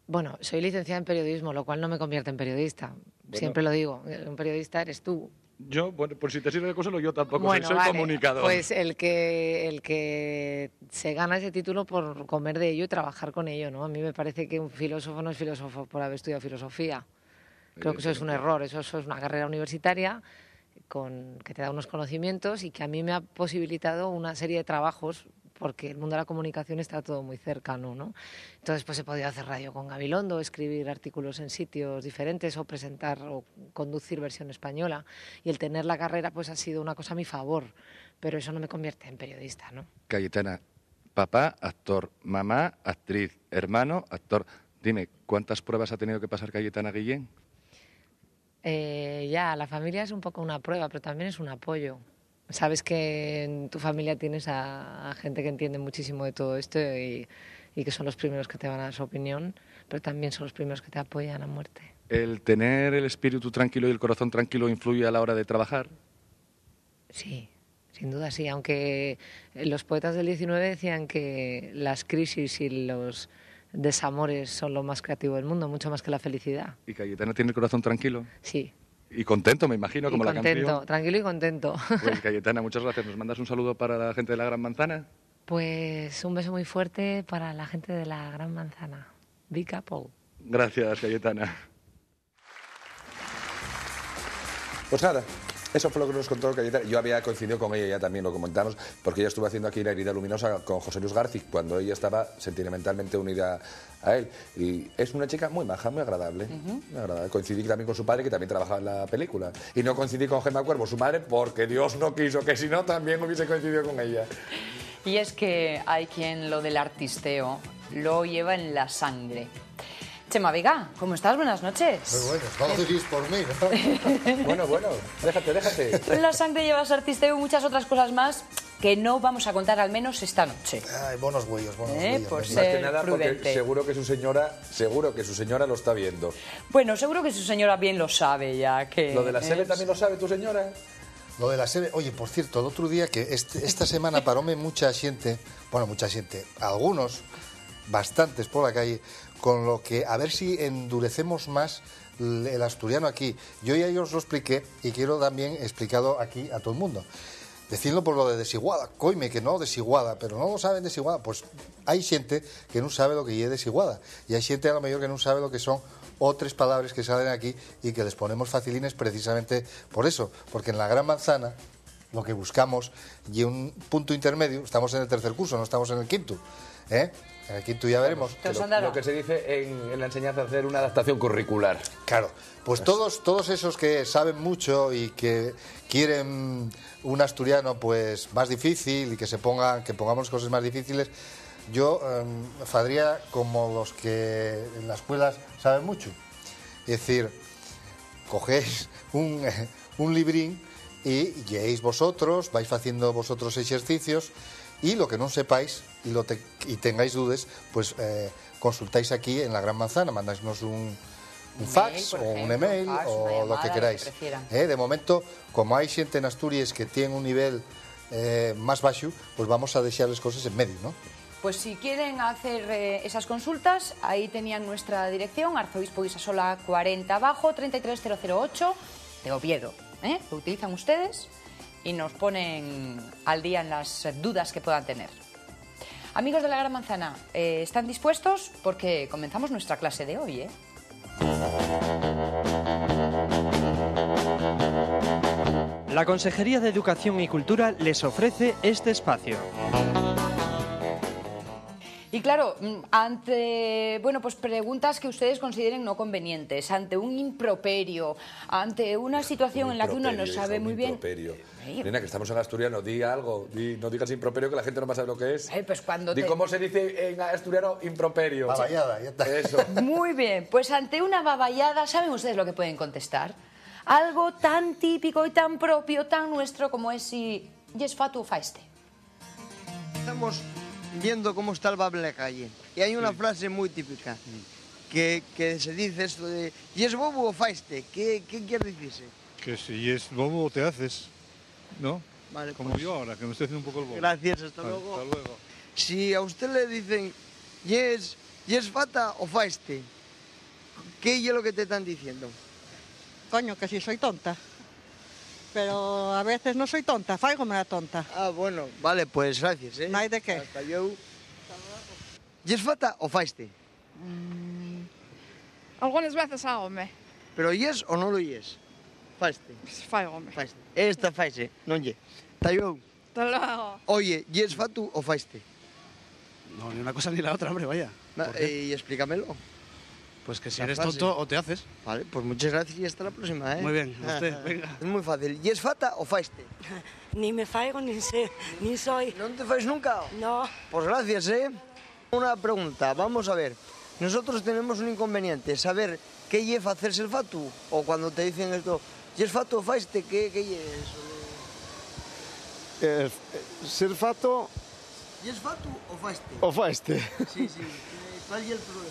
Bueno, soy licenciada en periodismo, lo cual no me convierte en periodista. Siempre lo digo, un periodista eres tú. Yo, por si te sirve de consuelo, yo tampoco Bueno, soy vale, comunicador. Pues el que se gana ese título por comer de ello y trabajar con ello, ¿no? A mí me parece que un filósofo no es filósofo por haber estudiado filosofía. Creo que eso es un error, eso es una carrera universitaria que te da unos conocimientos y que a mí me ha posibilitado una serie de trabajos porque el mundo de la comunicación está todo muy cercano, ¿no? Entonces, pues he podido hacer radio con Gabilondo, escribir artículos en sitios diferentes o presentar o conducir versión española. Y el tener la carrera, pues ha sido una cosa a mi favor, pero eso no me convierte en periodista, ¿no? Cayetana, papá, actor, mamá, actriz, hermano, actor. Dime, ¿cuántas pruebas ha tenido que pasar Cayetana Guillén? Ya, la familia es un poco una prueba, pero también es un apoyo. Sabes que en tu familia tienes a gente que entiende muchísimo de todo esto y que son los primeros que te van a dar su opinión, pero también son los primeros que te apoyan a muerte. ¿El tener el espíritu tranquilo y el corazón tranquilo influye a la hora de trabajar? Sí, sin duda sí, aunque los poetas del 19 decían que las crisis y los desamores son lo más creativo del mundo, mucho más que la felicidad. ¿Y Cayetana tiene el corazón tranquilo? Sí. Y contento, me imagino, como la canción. Contento, tranquilo y contento. Pues Cayetana, muchas gracias. ¿Nos mandas un saludo para la gente de la Gran Manzana? Pues un beso muy fuerte para la gente de la Gran Manzana. Big Apple. Gracias, Cayetana. Pues nada, eso fue lo que nos contó Cayetana. Yo había coincidido con ella, ya también lo comentamos, porque ella estuvo haciendo aquí La herida luminosa con José Luis García, cuando ella estaba sentimentalmente unida a él. Y es una chica muy maja, muy agradable. Muy agradable. Coincidí también con su padre, que también trabajaba en la película. Y no coincidí con Gemma Cuervo, su madre, porque Dios no quiso, que si no también hubiese coincidido con ella. Y es que hay quien lo del artisteo lo lleva en la sangre. Chema Vega, ¿cómo estás? Buenas noches. Muy bueno, no lo diréis por mí, ¿no? Bueno, déjate. En la sangre llevas artisteo y muchas otras cosas más que no vamos a contar, al menos esta noche. Ay, buenos huellos. Por Más ser que nada prudente. porque seguro que su señora lo está viendo. Bueno, seguro que su señora bien lo sabe ya. Que ¿Lo de la SEBE también lo sabe tu señora? Lo de la SEBE, oye, por cierto, el otro día que esta semana paróme mucha xente, algunos, bastantes por la calle, con lo que a ver si endurecemos más el asturiano aquí. Yo ya os lo expliqué y quiero también explicado aquí a todo el mundo. Decidlo por lo de desiguada, coime que no desiguada, pero no lo saben desiguada, pues hay xente que non sabe lo que é desiguada e hai xente a lo mellor que non sabe lo que son otras palabras que salen aquí y que les ponemos facilines precisamente por eso, porque en la Gran Manzana lo que buscamos y un punto intermedio, estamos en el tercer curso, no estamos en el quinto, ¿eh? En el quinto ya veremos. Lo que se dice en la enseñanza, hacer una adaptación curricular. Claro, pues todos esos que saben mucho y que quieren un asturiano pues más difícil y que pongamos cosas más difíciles, yo faría como los que en las escuelas saben mucho. Es decir, cogéis un librín y lleéis vosotros, vais haciendo vosotros ejercicios y lo que no sepáis y tengáis dudas, pues consultáis aquí en la Gran Manzana, mandáisnos un fax o un email o lo que queráis. De momento, como hay gente en Asturias que tiene un nivel más bajo, pues vamos a desearles cosas en medio, ¿no? Pues si quieren hacer esas consultas, ahí tenían nuestra dirección, Arzobispo Guisasola 40 abajo, 33008 de Oviedo. Lo utilizan ustedes y nos ponen al día en las dudas que puedan tener. Amigos de la Gran Manzana, ¿están dispuestos? Porque comenzamos nuestra clase de hoy, La Consejería de Educación y Cultura les ofrece este espacio. Y claro, ante pues preguntas que ustedes consideren no convenientes, ante un improperio, ante una situación en la que uno no sabe muy bien... Nena, que estamos en asturiano, di algo, no digas improperio, que la gente no va a saber lo que es. Pues cuando ¿Cómo se dice en asturiano improperio? Baballada, ya está. Eso. Muy bien, pues ante una baballada, ¿saben ustedes lo que pueden contestar? Algo tan típico y tan propio, tan nuestro como es si es fatu o faeste. Estamos viendo cómo está el bable en la calle y hay una frase muy típica que se dice esto de ¿y es bobo o faiste? ¿Qué quiere decirse? Que si es bobo te haces, ¿no? Vale, como pues, yo ahora, que me estoy haciendo un poco el bobo. Gracias, hasta luego. Hasta luego. Si a usted le dicen ¿y es fata o faiste? ¿Qué es lo que te están diciendo? Coño, que si soy tonta. Pero a veces no soy tonta, fáigome la tonta. Ah, bueno, vale, pues gracias, No hay de qué. Hasta yo. ¿Y es fata o faiste? Algunas veces hágome. Pero ¿y es o no lo es? Faiste. Fáigome. Faiste. Esta faise, non lle. Hasta yo. Hasta luego. Oye, ¿y es fatu o faiste? No, ni una cosa ni la otra, hombre, vaya. Y explícamelo. Pues que si La eres frase. tonto o te haces. Vale, pues muchas gracias y hasta la próxima, ¿eh? Muy bien, a usted, venga. Es muy fácil. ¿Y es fata o faiste? Ni me faigo, ni sé, ni soy. ¿No te fais nunca? No. Pues gracias, ¿eh? Una pregunta, vamos a ver. Nosotros tenemos un inconveniente, saber qué lleva hacerse el fatu. O cuando te dicen esto, ¿y es fatu o faiste? ¿Qué es eso? Ser fato ¿Y es fatu o faiste? o faiste. Sí, sí. ¿Cuál es el problema?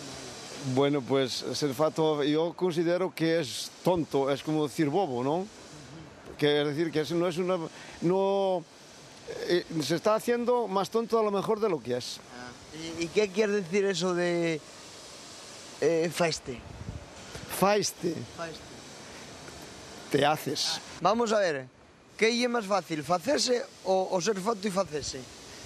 Bueno, pues ser fato yo considero que es tonto, es como decir bobo, ¿no? Que es decir, que eso no es una... No, se está haciendo más tonto a lo mejor de lo que es. ¿Y qué quiere decir eso de faiste? Faiste, Faiste. te haces. Vamos a ver, ¿qué es más fácil, facerse o ser fato y facerse?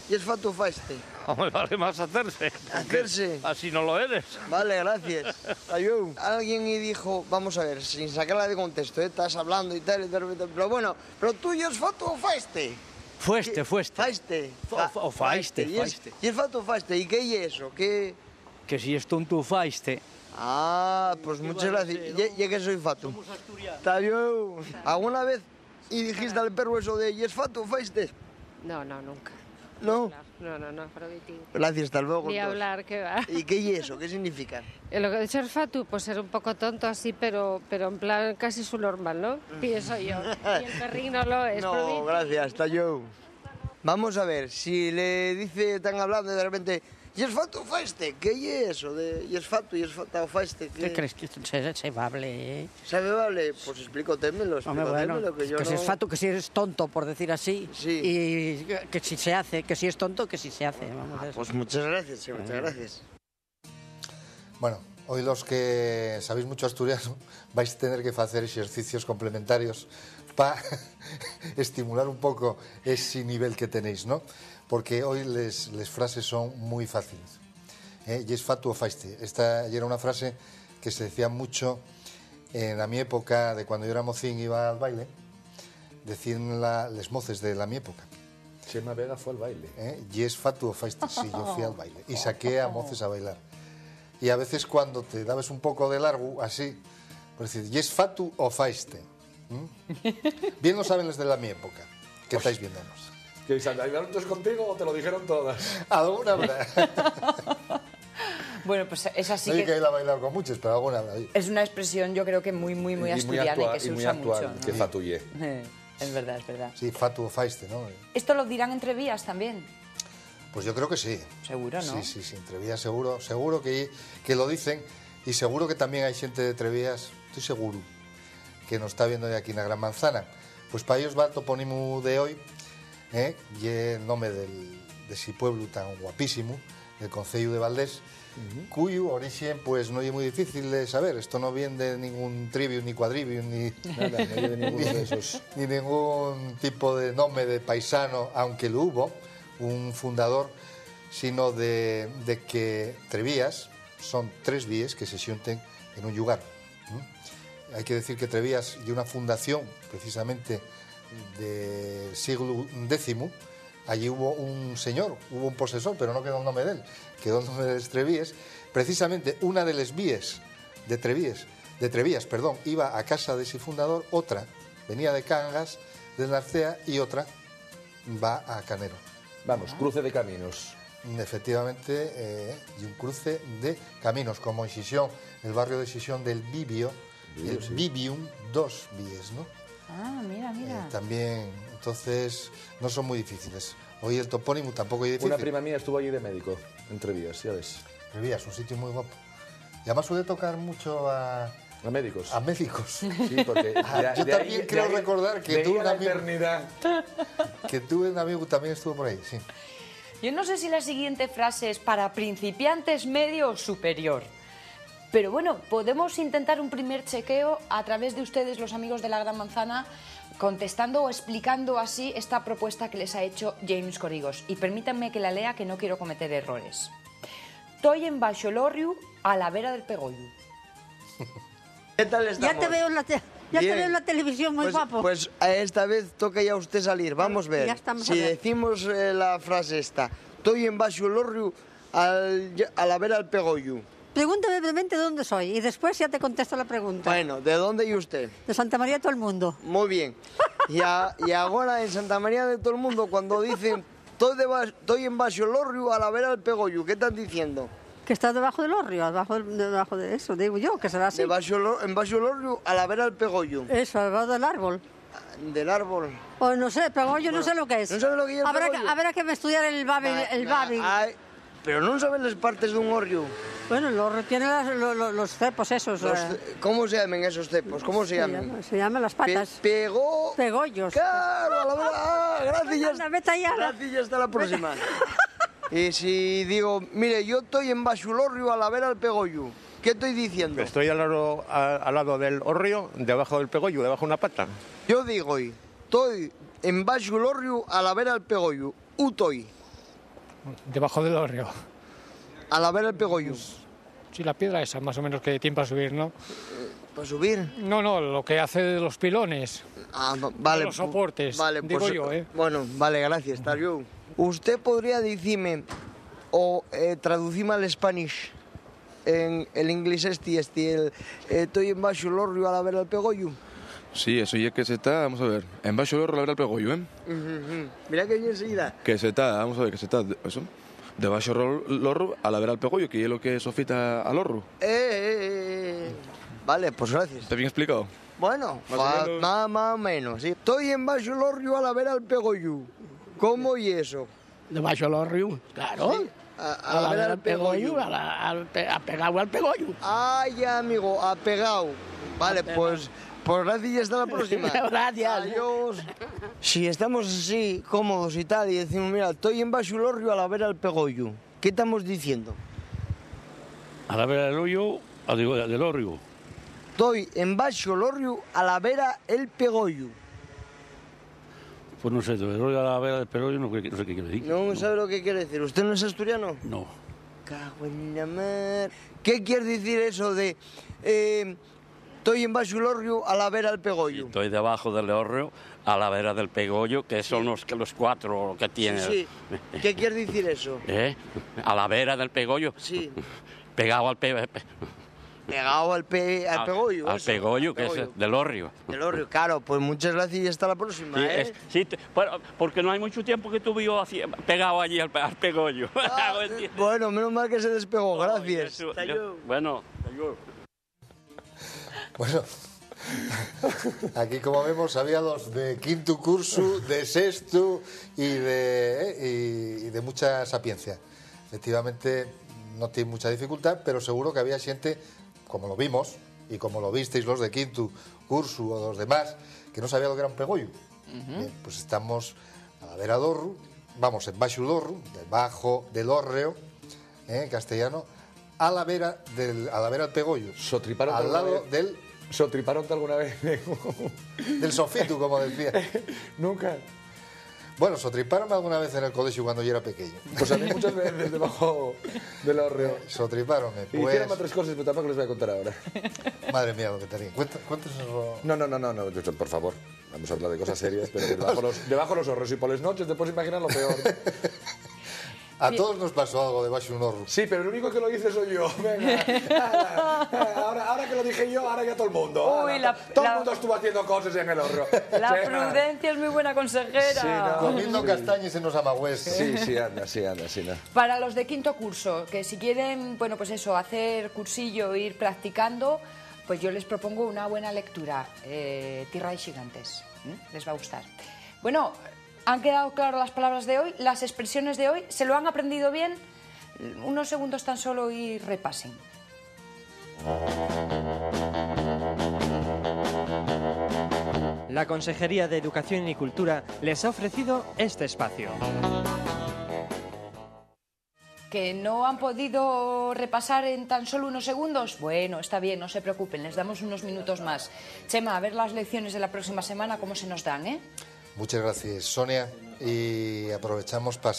¿Y es fato o faiste? Hombre, vale más hacerse. Hacerse. Así no lo eres. Vale, gracias. Ayú. Alguien y dijo, vamos a ver, sin sacarla de contexto, estás hablando y tal, pero bueno, pero tú y es fato o faiste. Fueste. Faiste. O faiste. ¿Y es fato o faiste? ¿Y qué es eso? ¿Qué? Que si es tonto, faiste. Ah, pues muchas gracias. Ya que soy fato. Está yo. ¿Alguna vez y dijiste al perro eso de ¿y es fato o faiste? No, nunca. No. No, prohibitivo. Gracias, hasta luego. Ni todos. hablar, ¿qué va? ¿Y qué es eso? ¿Qué significa? Lo que de ser fatu, pues ser un poco tonto así, pero en plan casi su normal, ¿no? Pienso yo. Y el perrín no lo es. No, prohibitivo. gracias, está yo. Vamos a ver, si le dice, están hablando y de repente, ¿y es fato o faiste? ¿Qué es eso de ¿y es fato o faiste? ¿Qué crees que se vale, eh? ¿Sabe vale? Pues explícotemelo, Hombre, bueno, que yo que no... si es fato, que si eres tonto, por decir así. Sí. Y que si se hace, que si es tonto, que si se hace. Vamos, eso. Pues muchas gracias, sí, muchas gracias. Bueno, hoy los que sabéis mucho asturiano vais a tener que hacer ejercicios complementarios para estimular un poco ese nivel que tenéis, ¿no? Porque hoy les frases son muy fáciles. Y es fatu o faiste. Esta ya era una frase que se decía mucho en la mi época, de cuando yo era mocín iba al baile, decían les moces de la mi época. Chema Vega fue al baile. Y es fatu o faiste, sí, yo fui al baile. Y saqué a moces a bailar. Y a veces cuando te dabas un poco de largo, así, pues decir, ¿y es fatu o faiste? Bien lo saben los de la mi época, que estáis viéndonos. ¿Que bailaron todos contigo o te lo dijeron todas? Alguna habrá. Bueno, pues es así No digo que él ha bailado con muchos, pero alguna habrá. es una expresión yo creo que muy asturiana y que se usa mucho. Que fatuye. Es verdad. Sí, fatu o faiste, ¿no? ¿Esto lo dirán entre vías también? Pues yo creo que sí. Seguro, ¿no? Sí, entre vías seguro que lo dicen, y seguro que también hay gente de Trevías, estoy seguro, que nos está viendo de aquí en la Gran Manzana. Pues para ellos va el topónimo de hoy, y el nombre de ese pueblo tan guapísimo, del concello de Valdés, cuyo origen pues no es muy difícil de saber. Esto no viene de ningún trivium ni quadrivium ni nada, no viene de ninguno de esos. ni ningún tipo de nombre de paisano, aunque lo hubo un fundador, sino de que Trevías son 3 vías que se xunten en un lugar. Hay que decir que Trevías y una fundación precisamente del siglo X. Allí hubo un señor, hubo un posesor, pero no quedó el nombre de él, quedó el nombre de Trevías. Precisamente una de las vías de Trevías, iba a casa de ese fundador, otra venía de Cangas, de Narcea, y otra va a Canero. Vamos, cruce de caminos. Efectivamente, y un cruce de caminos, como en Xixón, el barrio de Xixón del Bibio, el Bibium, 2 vías, ¿no? Ah, mira. También, entonces, no son muy difíciles. Hoy el topónimo tampoco es difícil. Una prima mía estuvo allí de médico, en Trevías, ya ves. Trevías, un sitio muy guapo. Y además suele tocar mucho a médicos. A médicos. Sí, porque yo también creo recordar que tuve un amigo. Eternidad. Que tuve un amigo que también estuvo por ahí, sí. Yo no sé si la siguiente frase es para principiantes, medio o superior. Pero bueno, podemos intentar un primer chequeo a través de ustedes, los amigos de la Gran Manzana, contestando o explicando así esta propuesta que les ha hecho James Corrigos. Y permítanme que la lea, que no quiero cometer errores. Estoy en Baxolorriu, a la vera del Pegollu. ¿Qué tal estamos? Ya te veo en la televisión, muy guapo. Pues esta vez toca ya a usted salir. Vamos a ver. Ya estamos si decimos la frase esta, estoy en Baxolorriu, a la vera del Pegollu. Pregúntame brevemente dónde soy y después ya te contesto la pregunta. Bueno, ¿de dónde y usted? De Santa María de todo el mundo. Muy bien. Y ahora en Santa María de todo el mundo, cuando dicen estoy en Baixo Lorrio a la vera del Pegollo, ¿qué están diciendo? Que está debajo del Orrio, debajo de eso, digo yo, que será así. En Baixo Lorrio a la vera del Pegollo. Eso, al lado del árbol. Del árbol. O no sé, Pegollo no sé lo que es. ¿No sabe lo que es el Pegollo? Habrá que estudiar el babi. Pero no saben las partes de un orrio. Bueno, el orrio tiene los cepos esos. ¿Cómo se llaman esos cepos? ¿Cómo se llaman? Se llaman las patas. Pegollos. Claro, a la verdad. Gracias. Gracias, hasta la próxima. Y si digo, mire, yo estoy en Baixo Lorrio a la vera del Pegollo, ¿qué estoy diciendo? Estoy al lado del orrio, debajo del Pegollo, debajo de una pata. Yo digo, estoy en Baixo Lorrio a la vera del Pegollo. Utoy. Debajo del orrio. A la vera del Pegollo. Sí, la piedra esa, más o menos, que tiene para subir, ¿no? ¿Para subir? No, lo que hace de los pilones. Vale. De los soportes, vale, digo pues, yo, ¿eh? Bueno, vale, gracias, está yo. ¿Usted podría decirme, o traducirme al Spanish, en el inglés estoy en Baixo Lorrio a la vera del Pegollo? Sí, eso ya que se está, vamos a ver, en Baixo Lorrio a la vera del Pegollo, ¿eh? Mira que bien enseguida. Que se está, vamos a ver, que se está, eso, de Baixo Lorrio a la vera del Pegollo, que es lo que sofita al orro. Vale, pues gracias. ¿Está bien explicado? Bueno, más o menos, sí. Estoy en Baixo Lorrio a la vera del Pegollo. ¿Cómo y eso? De Baixo Lorrio, claro. Sí, a la vera del Pegollo. Apegado al Pegollo. Ay, amigo, apegado. Vale, pues gracias y hasta la próxima. Gracias. Adiós. Si estamos así, cómodos y tal, y decimos, mira, estoy en Baixo Lorrio a la vera del Pegollo, ¿qué estamos diciendo? A la vera del hoyo, digo, del orrio. Estoy en Baixo Lorrio a la vera del Pegollo. Pues no sé, del orrio a la vera del Pegollo no sé qué quiere decir. No sabe lo que quiere decir. ¿Usted no es asturiano? No. Cago en la mar. ¿Qué quiere decir eso de estoy en Baixo Lorrio a la vera del Pegollo? Estoy debajo del orrio a la vera del Pegollo, que son los cuatro que tiene. Sí. ¿Qué quiere decir eso? A la vera del Pegollo. Sí. Pegado al Pegado al Pegollo. Al Pegollo, que es del orrio. Del orrio, claro. Pues muchas gracias y hasta la próxima. Sí, porque no hay mucho tiempo que tuve yo pegado allí al Pegollo. Bueno, menos mal que se despegó, gracias. Bueno, Bueno, aquí como vemos había los de quinto curso, de sexto y de mucha sapiencia. Efectivamente no tiene mucha dificultad, pero seguro que había gente, como lo vimos y como lo visteis los de quinto curso o los demás, que no sabía lo que era un pegollo. Bien, pues estamos a la vera d'Orru, vamos en Baixo Lorru, debajo del Orreo, en castellano, a la vera del Pegollo. ¿Sotriparon al lado del... ¿Sotriparon alguna vez? Del sofitu, como decía. Nunca. Bueno, sotriparon alguna vez en el colegio cuando yo era pequeño. Pues a mí muchas veces debajo del Orreo. Sotriparon. Y hicieron otras cosas, pero tampoco les voy a contar ahora. Madre mía, lo que tenía. Cuéntanos. No, por favor. Vamos a hablar de cosas serias, pero debajo los horros y por las noches te puedes imaginar lo peor. A todos nos pasó algo de Baixo Lorrio. Sí, pero el único que lo dice soy yo. Venga. Ahora que lo dije yo, ahora ya todo el mundo. Todo el mundo estuvo haciendo cosas en el Orrio. La prudencia es muy buena consejera. Sí, no. Comiendo castañas en los amagüeses. Sí, anda. Para los de quinto curso, que si quieren, bueno, pues eso, hacer cursillo, ir practicando, pues yo les propongo una buena lectura. Tierra de Gigantes. Les va a gustar. Bueno, ¿han quedado claras las palabras de hoy? ¿Las expresiones de hoy? ¿Se lo han aprendido bien? Unos segundos tan solo y repasen. La Consejería de Educación y Cultura les ha ofrecido este espacio. ¿Que no han podido repasar en tan solo unos segundos? Bueno, está bien, no se preocupen, les damos unos minutos más. Chema, a ver las lecciones de la próxima semana, cómo se nos dan, ¿eh? Muchas gracias, Sonia. Y aprovechamos para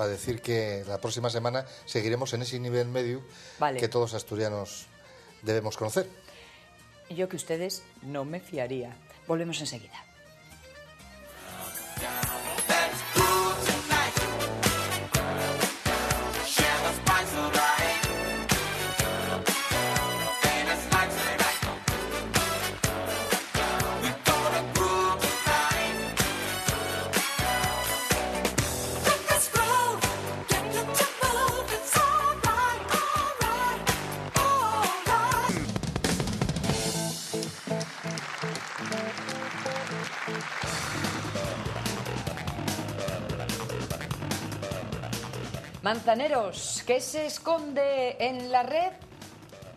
decir que la próxima semana seguiremos en ese nivel medio que todos asturianos debemos conocer. Yo que ustedes no me fiaría. Volvemos enseguida. Manzaneros, ¿qué se esconde en la red?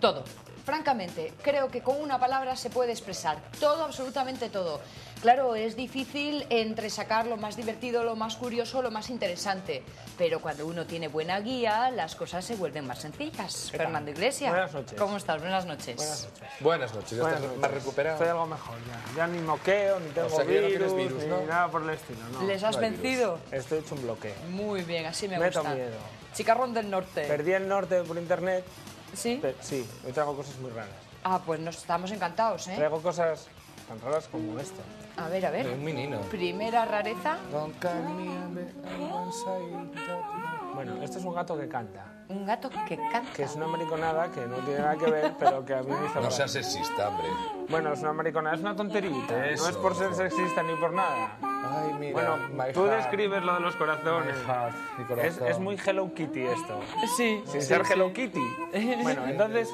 Todo. Francamente, creo que con una palabra se puede expresar todo, absolutamente todo. Claro, es difícil entresacar lo más divertido, lo más curioso, lo más interesante. Pero cuando uno tiene buena guía, las cosas se vuelven más sencillas. Fernando Iglesias. Buenas noches. ¿Cómo estás? Buenas noches. Buenas noches. Buenas noches, ¿ya Buenas estás noches. más recuperado? Estoy algo mejor ya. Ya ni moqueo, ni tengo O sea que ya no tienes virus, virus, ni ¿no? nada por el estilo. No. ¿Les has No hay vencido? virus. Estoy hecho un bloqueo. Muy bien, así me Meto gusta. miedo. Chicarrón del norte. Perdí el norte por internet. ¿Sí? Sí, hoy traigo cosas muy raras. Ah, pues nos estamos encantados, ¿eh? Traigo cosas tan raras como esto. A ver, a ver. Un menino. Primera rareza. Bueno, esto es un gato que canta. Un gato que canta. Que es una mariconada que no tiene nada que ver, pero que a mí me hizo No gracia. seas sexista, hombre. Bueno, es una mariconada, es una tonterita. Eso. No es por ser sexista ni por nada. Ay, mira, Bueno, my tú heart. describes lo de los corazones. My heart, mi corazón. Es muy Hello Kitty esto. Sí. Sin sí, ser sí. Hello Kitty. Bueno, entonces,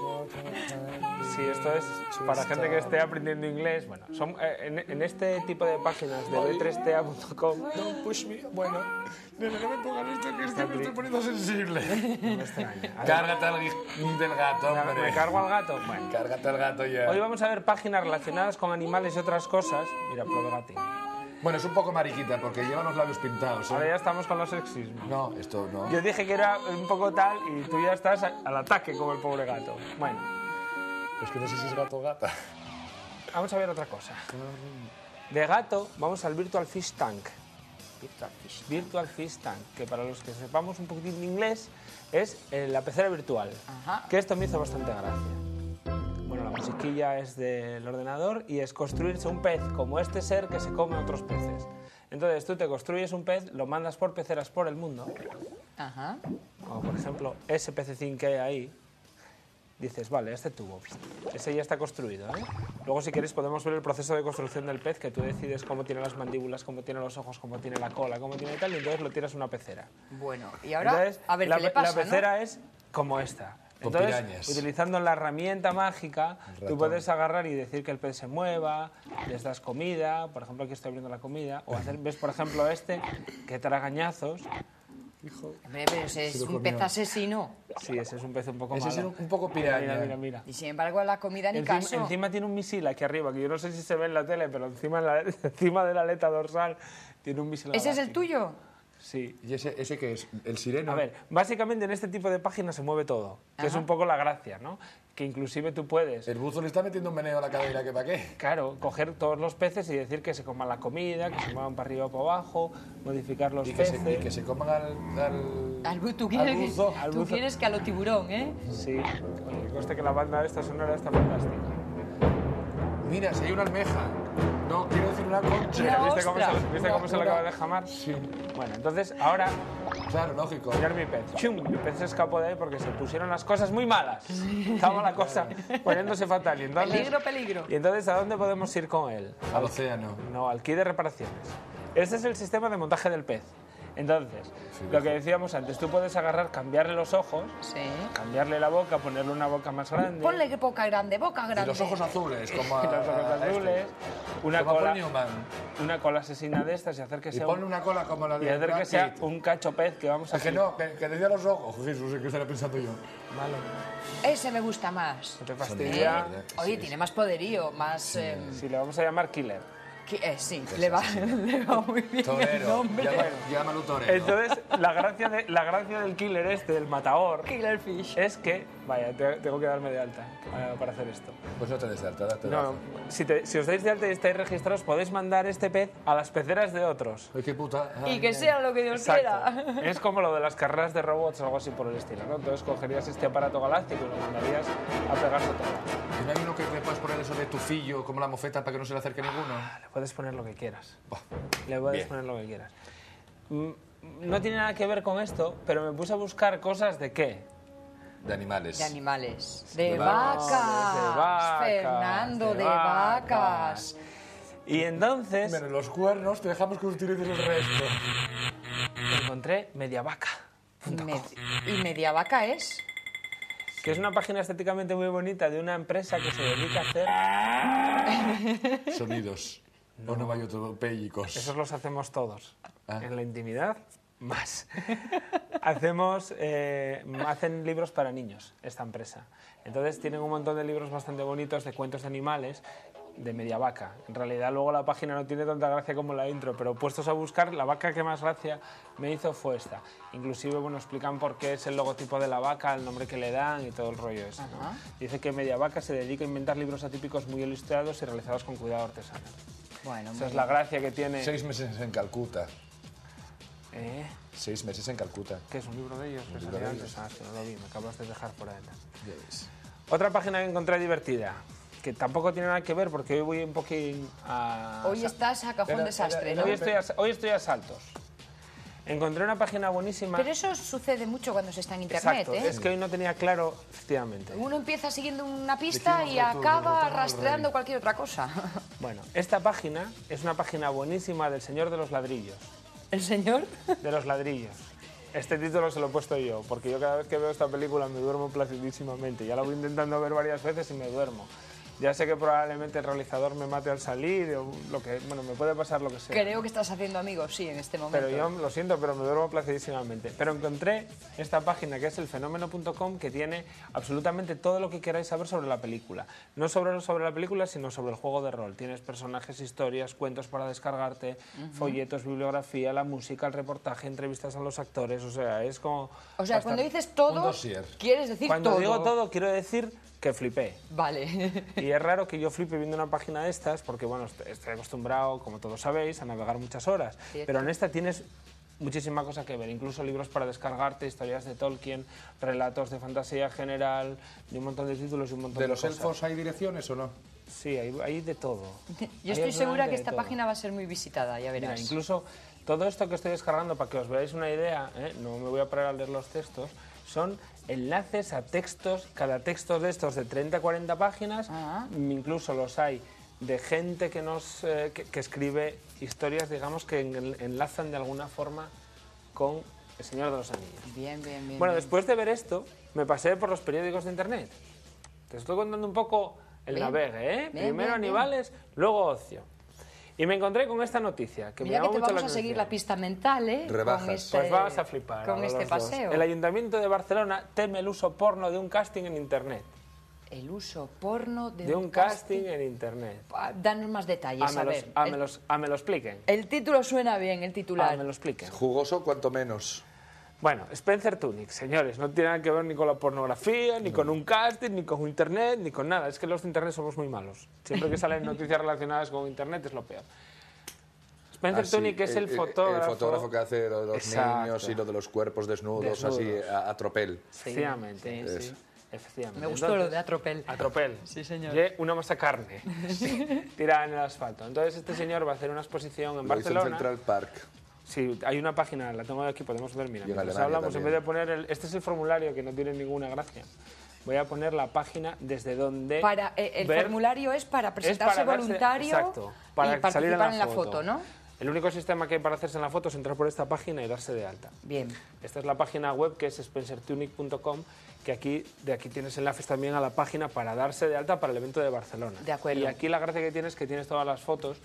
sí, esto es para gente que esté aprendiendo inglés. Bueno, son, en este tipo de páginas de b3ta.com. Don't push me. Bueno, no me pongan esto que es que me estoy poniendo sensible. No me extraña. Cárgate al del gato, hombre. ¿Me cargo al gato? Bueno. Cárgate al gato ya. Hoy vamos a ver páginas relacionadas con animales y otras cosas. Mira, Provegati. Bueno, es un poco mariquita porque lleva los labios pintados. ¿eh? Ahora ya estamos con los sexismos. No, esto no. Yo dije que era un poco tal y tú ya estás al ataque como el pobre gato. Bueno, Es que no sé si es gato o gata. vamos a ver otra cosa. De gato vamos al Virtual Fish Tank. Virtual Fish Tank, que para los que sepamos un poquitín de inglés es la pecera virtual. Ajá. Que esto me hizo bastante gracia. Bueno, la musiquilla es del ordenador y es construirse un pez como este ser que se come otros peces. Entonces tú te construyes un pez, lo mandas por peceras por el mundo, Ajá. como por ejemplo ese pececín que hay ahí. Dices, vale, este tubo, ese ya está construido, ¿eh? Luego, si queréis, podemos ver el proceso de construcción del pez, que tú decides cómo tiene las mandíbulas, cómo tiene los ojos, cómo tiene la cola, cómo tiene tal, y entonces lo tiras a una pecera. Bueno, y ahora Entonces, a ver la, qué le pasa, la pecera es como esta. Con Entonces, pirañas. utilizando la herramienta mágica, ratón. tú puedes agarrar y decir que el pez se mueva, les das comida, por ejemplo, aquí estoy abriendo la comida, o hacer, ves, por ejemplo, este, que tragañazos. Hombre, pero ese es Se lo un comió. pez asesino. Sí, ese es un pez un poco Ese malo. es un poco piraña. Mira, mira, mira. Y sin embargo, la comida ni caso. Encima tiene un misil aquí arriba, que yo no sé si se ve en la tele, pero encima, encima de la aleta dorsal tiene un misil. ¿Ese es el galáctico. tuyo? Sí. ¿Y ese qué es? ¿El sireno? A ver, básicamente en este tipo de páginas se mueve todo, que es Ajá. un poco la gracia, ¿no? Que inclusive tú puedes, El buzo le está metiendo un meneo a la cadera, ¿que para qué? claro, coger todos los peces y decir que se coman la comida, que se muevan para arriba o para abajo, modificar los Y que, peces. se, y que se coman ¿Tú quieres, al buzo. Al tú buzo. quieres que a lo tiburón, ¿eh? Sí, oye, que conste que la banda esta sonora está fantástica. Mira, si hay una almeja. No, quiero decir una concha. Una ¿Viste cómo ostra. viste cómo se lo acaba de jamar? Sí. Bueno, entonces ahora, Claro, lógico. mirar mi pez. ¡Chum! Mi pez se escapó de ahí porque se pusieron las cosas muy malas. Estaba la cosa poniéndose fatal. Y entonces, Peligro, peligro. ¿Y entonces a dónde podemos ir con él? Al océano. No, al kit de reparaciones. Este es el sistema de montaje del pez. Entonces, lo que decíamos antes, tú puedes agarrar, cambiarle los ojos, Sí. cambiarle la boca, ponerle una boca más grande. Ponle que boca grande, boca grande. Y los ojos azules, como a, los ojos a azules, este. una Como a cola, Paul Newman. una cola asesina de estas y hacer que Y sea ponle una cola como la de y hacer que Brad sea Pitt. un cacho pez que vamos a Es que no, que decía los ojos. Jesús, ¿qué estaría pensando yo? Vale. Ese me gusta más. No te ¿Eh? fastidia. Oye, tiene más poderío, más... Sí, le vamos a llamar Killer. sí, le va muy bien el Torero. nombre. Llámalo torero. Entonces, la gracia del Killer este, del matador, Killer Fish. es que, vaya, tengo que darme de alta para hacer esto. Pues no te des de alta, date de No, alta. si os dais de alta y estáis registrados, podéis mandar este pez a las peceras de otros. Ay, qué puta. Y que sea lo que Dios Exacto. quiera. Es como lo de las carreras de robots o algo así por el estilo, ¿no? Entonces cogerías este aparato galáctico y lo mandarías a pegarse todo. ¿Y no hay uno que le puedes poner eso de tufillo, como la mofeta, para que no se le acerque ninguno? Le puedes poner lo que quieras. Buah. Le puedes Bien. poner lo que quieras. No tiene nada que ver con esto, pero me puse a buscar cosas de qué. De animales. De animales. De No, vacas. de vacas, Fernando, de de vacas. Y entonces Menos los cuernos, te dejamos que utilices el resto. encontré Mediavaca, ¿Y media vaca es? que es una página estéticamente muy bonita de una empresa que se dedica a hacer... Sonidos. O no vaya otro péllicos. Esos los hacemos todos. Ah. En la intimidad Más. Hacen libros para niños, esta empresa. Entonces tienen un montón de libros bastante bonitos de cuentos de animales de media vaca. En realidad luego la página no tiene tanta gracia como la intro, pero puestos a buscar, la vaca que más gracia me hizo fue esta. Inclusive, bueno, explican por qué es el logotipo de la vaca, el nombre que le dan y todo el rollo ese, ¿no? Dice que Media Vaca se dedica a inventar libros atípicos muy ilustrados y realizados con cuidado artesanal. Bueno, esa es la gracia que tiene. 6 meses en Calcuta. 6 meses en Calcuta. ¿Qué es un libro de ellos? Un libro de ellos. Ah, que no lo vi, me acabas de dejar por ahí. Otra página que encontré divertida, que tampoco tiene nada que ver porque hoy voy un poquín a... Hoy estás a cajón desastre, ¿no? Hoy estoy a saltos. Encontré una página buenísima... Pero eso sucede mucho cuando se está en internet, Exacto, ¿eh? es que hoy no tenía claro, efectivamente. Uno empieza siguiendo una pista y acaba rastreando cualquier otra cosa. Bueno, esta página es una página buenísima del Señor de los Ladrillos. ¿El Señor? De los Ladrillos. Este título se lo he puesto yo, porque yo cada vez que veo esta película me duermo placidísimamente. Ya la voy intentando ver varias veces y me duermo. Ya sé que probablemente el realizador me mate al salir, o bueno, me puede pasar lo que sea. Creo que estás haciendo amigos, sí, en este momento. Pero yo lo siento, pero me duermo placidísimamente. Pero encontré esta página que es elfenómeno.com, que tiene absolutamente todo lo que queráis saber sobre la película. No sobre la película, sino sobre el juego de rol. Tienes personajes, historias, cuentos para descargarte, folletos, bibliografía, la música, el reportaje, entrevistas a los actores, o sea, es como... O sea, cuando dices todo, quieres decir cuando todo. Cuando digo todo, quiero decir que flipé. Vale. Y es raro que yo flipe viendo una página de estas, porque bueno, estoy acostumbrado, como todos sabéis, a navegar muchas horas. Cierto. Pero en esta tienes muchísima cosa que ver, incluso libros para descargarte, historias de Tolkien, relatos de fantasía general, y un montón de títulos y un montón de cosas. ¿De los elfos hay direcciones o no? Sí, hay de todo. Yo estoy segura que esta página va a ser muy visitada, ya verás. Mira, incluso todo esto que estoy descargando, para que os veáis una idea, no me voy a parar a leer los textos, son enlaces a textos, cada texto de estos de 30 a 40 páginas, incluso los hay de gente que que escribe historias, digamos, que enlazan de alguna forma con El Señor de los Anillos. Bien. Bueno, después de ver esto, me pasé por los periódicos de internet. Te estoy contando un poco el navegue, ¿eh? Primero Aníbales, luego Ocio. Y me encontré con esta noticia, que mira me llamó que mucho te la vamos a atención. seguir la pista mental, ¿eh? Rebajas. Pues vas a flipar. Con este paseo. El Ayuntamiento de Barcelona teme el uso porno de un casting en Internet. El uso porno de un casting en Internet. Danos más detalles, a ver. Me lo expliquen. El título suena bien, el titular. Me lo expliquen. Jugoso, cuanto menos. Bueno, Spencer Tunick, señores, no tiene nada que ver ni con la pornografía, ni con un casting, ni con Internet, ni con nada. Es que los de Internet somos muy malos. Siempre que salen noticias relacionadas con Internet es lo peor. Spencer Tunick es el fotógrafo. El fotógrafo que hace lo de los niños y lo de los cuerpos desnudos. Así a tropel. Efectivamente. Sí. Efectivamente. Me gustó lo de atropel. Atropel. Sí, señor. Y una masa carne tirada en el asfalto. Entonces este señor va a hacer una exposición en Barcelona. En Central Park. Sí, hay una página, la tengo aquí, podemos ver, mira. Mientras hablamos, en vez de poner este es el formulario que no tiene ninguna gracia. Voy a poner la página desde donde... El formulario es para presentarse voluntario para y participar salir en la foto, ¿no? El único sistema que hay para hacerse en la foto es entrar por esta página y darse de alta. Bien. Esta es la página web, que es spencertunick.com, que de aquí tienes enlaces también a la página para darse de alta para el evento de Barcelona. De acuerdo. Y aquí la gracia que tienes es que tienes todas las fotos,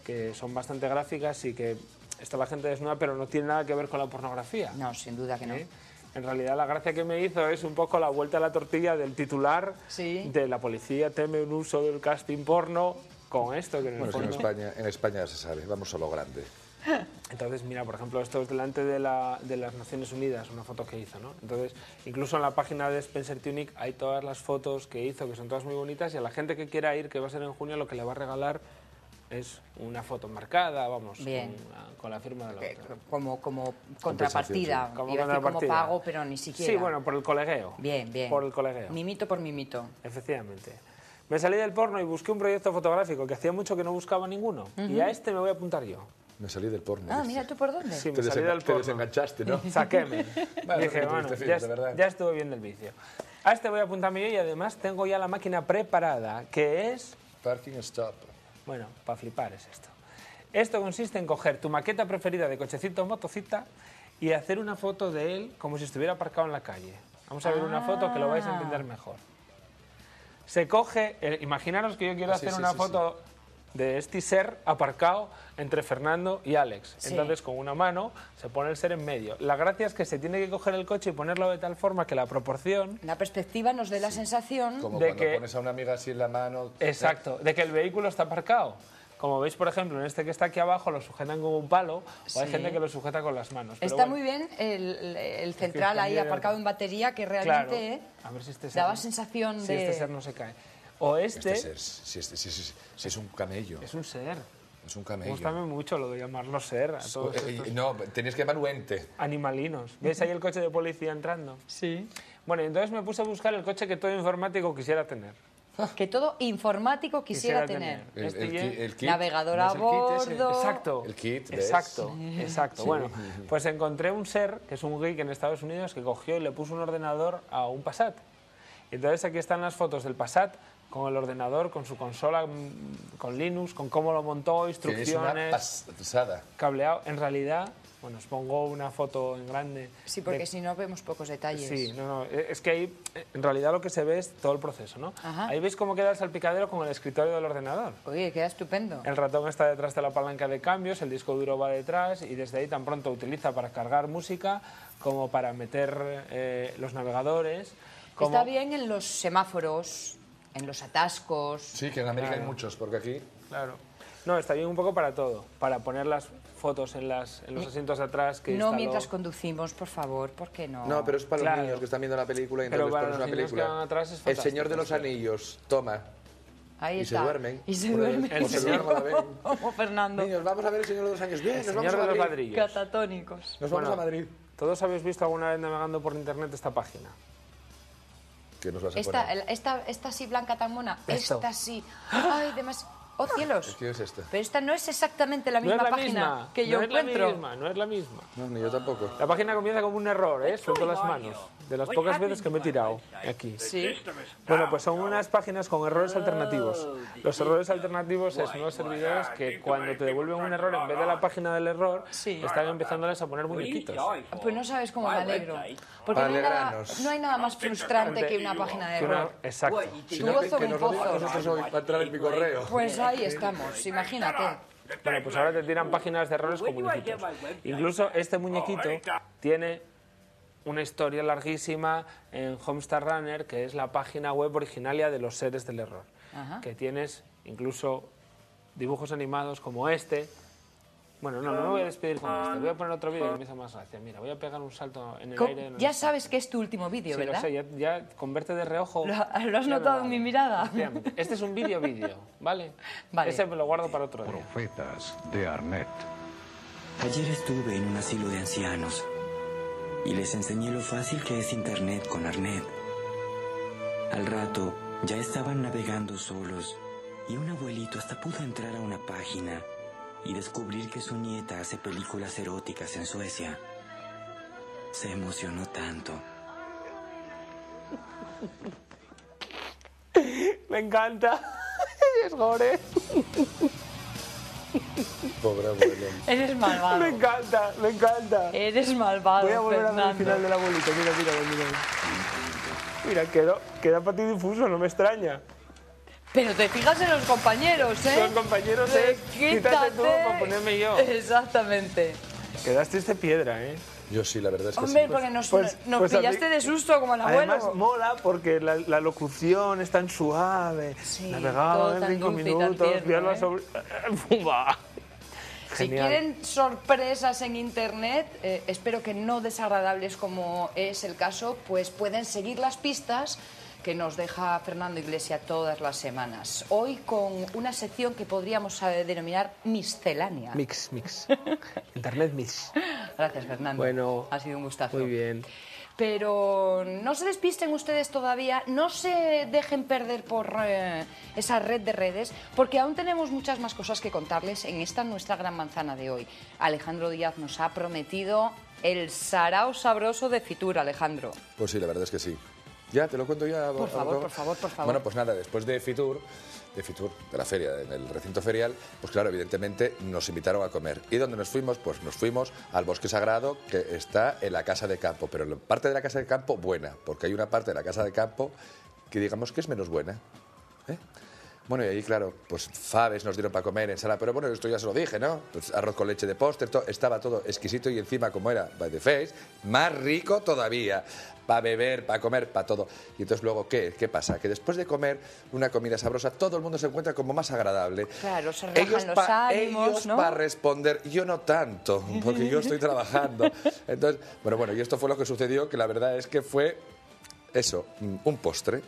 que son bastante gráficas y que está la gente desnuda, pero no tiene nada que ver con la pornografía. No, sin duda que no. En realidad la gracia que me hizo es un poco la vuelta a la tortilla del titular de la policía teme un uso del casting porno con esto. Que en España se sabe, vamos a lo grande. Entonces, mira, por ejemplo, esto es delante de las Naciones Unidas, una foto que hizo, ¿no? Entonces, incluso en la página de Spencer Tunick hay todas las fotos que hizo, que son todas muy bonitas, y a la gente que quiera ir, que va a ser en junio, lo que le va a regalar es una foto marcada, vamos, con la firma del autor. Como contrapartida, como pago, pero ni siquiera. Sí, bueno, por el colegueo. Bien. Por el colegueo. Mimito por mimito. Efectivamente. Me salí del porno y busqué un proyecto fotográfico que hacía mucho que no buscaba ninguno. Y a este me voy a apuntar yo. Me salí del porno. Ah, mira, ¿tú por dónde? Sí, me salí del porno. Te desenganchaste, ¿no? Saquéme. Dije, bueno, ya estuve bien del vicio. A este voy a apuntarme yo y además tengo ya la máquina preparada, que es... Parking Stop. Bueno, para flipar es esto. Esto consiste en coger tu maqueta preferida de cochecito o motocita y hacer una foto de él como si estuviera aparcado en la calle. Vamos a ver una foto que lo vais a entender mejor. Se coge... imaginaros que yo quiero hacer una foto de este ser aparcado entre Fernando y Alex. Sí. Entonces, con una mano se pone el ser en medio. La gracia es que se tiene que coger el coche y ponerlo de tal forma que la proporción... La perspectiva nos dé la sensación Como de cuando que- pones a una amiga así en la mano. Exacto, de que el vehículo está aparcado. Como veis, por ejemplo, en este que está aquí abajo lo sujetan con un palo o hay Sí. gente que lo sujeta con las manos. Pero Está bueno, muy bien el central ahí también- aparcado en batería que claro, realmente a ver si este daba ser- sensación si de... este ser no se cae. O este... Este ser, si es un camello. Es un ser. Es un camello. Gústame mucho lo de llamarlo ser a todos estos No, tenías que llamarlo ente. animalinos. ¿Veis ahí el coche de policía entrando? Sí. Bueno, y entonces me puse a buscar el coche que todo informático quisiera tener. Que todo informático quisiera tener. El kit. Navegador ¿No a es el kit ese? bordo. Exacto. El kit, ¿ves? Exacto, exacto. Sí. Bueno, pues encontré un ser, que es un geek en Estados Unidos, que cogió y le puso un ordenador a un Passat. Y entonces aquí están las fotos del Passat con el ordenador, con su consola, con Linux, con cómo lo montó, Que instrucciones, es una pasada. cableado. En realidad, bueno, os pongo una foto en grande. Sí, porque de- si no vemos pocos detalles. Sí, no, es que ahí en realidad lo que se ve es todo el proceso, ¿no? Ajá. Ahí veis cómo queda el salpicadero con el escritorio del ordenador. Oye, queda estupendo. El ratón está detrás de la palanca de cambios, el disco duro va detrás y desde ahí tan pronto utiliza para cargar música como para meter los navegadores. Como... Está bien en los semáforos, en los atascos. Sí, que en América hay Claro. muchos, porque aquí... Claro. No, está bien un poco para todo. Para poner las fotos en los asientos de atrás. Que No instaló- mientras conducimos, por favor, ¿por qué no? No, pero es para Claro. los niños que están viendo la película y Pero entonces para pones los una niños que película. van atrás es El Señor de los fantástico, sí. Anillos, toma. Ahí y está. se duermen. Y se Por el- duermen. el Señor de la Como Fernando. Niños, vamos a ver El Señor de los Anillos. Bien, El nos Señor vamos a de los Madrid. ladrillos. Catatónicos. Nos vamos Bueno, a Madrid. ¿Todos habéis visto alguna vez navegando por internet esta página? Que nos vas a Esta, poner. esta sí blanca tan mona. Esto. Esta sí. Ay, demasiado. ¡Oh, cielos! ¿Qué es esta? Pero esta no es exactamente la No misma es la página misma, que yo no encuentro. no es la misma. No, ni yo tampoco. La página comienza como un error, ¿eh? Suelto las manos. De las pocas veces que me he tirado aquí. Sí. Bueno, pues son unas páginas con errores alternativos. Los errores alternativos es unos servidores que cuando te devuelven un error en vez de la página del error, están empezándoles a poner muñequitos. Pues no sabes cómo me alegro. Porque no Alegranos. hay nada más frustrante que una página de error. Exacto. Si Tu no, gozo, que mi nos lo digan pozo. nosotros hoy para entrar en mi correo. Pues ahí estamos, imagínate. Bueno, pues ahora te tiran páginas de errores con muñequitos. Incluso este muñequito tiene una historia larguísima en Homestar Runner, que es la página web originaria de los seres del error. Ajá. Que tienes incluso dibujos animados como este. Bueno, no me voy a despedir con este. Voy a poner otro vídeo que me hizo más gracia. Mira, voy a pegar un salto en el aire. Ya sabes que es tu último vídeo, Sí, lo ¿verdad? sé, ya con verte de reojo... ¿Lo has ya me notado en vale. mi mirada? Efectivamente. Este es un vídeo, ¿vale? Vale. Ese me lo guardo para otro día. Profetas de Arnet. Ayer estuve en un asilo de ancianos y les enseñé lo fácil que es Internet con Arnet. Al rato ya estaban navegando solos y un abuelito hasta pudo entrar a una página y descubrir que su nieta hace películas eróticas en Suecia. Se emocionó tanto. Me encanta. Es gore. Pobre abuelo. Eres malvado. Me encanta, me encanta. Eres malvado, Voy a volver a ver el Fernando. final del abuelito. Mira. Mira, queda para ti difuso, no me extraña. Pero te fijas en los compañeros, ¿eh? Los compañeros es quítate tú para ponerme yo. Exactamente. Quedaste de piedra, ¿eh? Yo sí, la verdad es que Hombre, sí. porque nos pues pillaste a mí- de susto como el abuelo. Además mola porque la locución es tan suave. Sí, Navegaba todo en tan 5 dulce y tan minutos, tierno, verla ¿eh? sobre... ¡Bumba! Si Genial. quieren sorpresas en internet, espero que no desagradables como es el caso, pues pueden seguir las pistas que nos deja Fernando Iglesias todas las semanas. Hoy con una sección que podríamos denominar miscelánea. Mix. Internet mix. Gracias, Fernando. Bueno, ha sido un gustazo. Muy bien. Pero no se despisten ustedes todavía, no se dejen perder por esa red de redes, porque aún tenemos muchas más cosas que contarles en esta nuestra gran manzana de hoy. Alejandro Díaz nos ha prometido el sarao sabroso de Fitur, Alejandro. Pues sí, la verdad es que sí. Ya, te lo cuento ya. Por favor, por favor, por favor. Bueno, pues nada, después de Fitur, de la feria, en el recinto ferial, pues claro, evidentemente nos invitaron a comer. ¿Y dónde nos fuimos? Pues nos fuimos al Bosque Sagrado, que está en la Casa de Campo, pero la parte de la Casa de Campo buena, porque hay una parte de la Casa de Campo que digamos que es menos buena. ¿eh? Bueno, y ahí, claro, pues faves nos dieron para comer, ensalada, pero bueno, esto ya se lo dije, ¿no? Pues arroz con leche de póster, estaba todo exquisito y encima, como era by the face, más rico todavía. Para beber, para comer, para todo. Y entonces luego, ¿qué pasa? Que después de comer una comida sabrosa, todo el mundo se encuentra como más agradable. Claro, se relajan los ánimos, ellos ¿no? para responder, yo no tanto, porque yo estoy trabajando. Entonces, bueno, y esto fue lo que sucedió, que la verdad es que fue eso, un postre.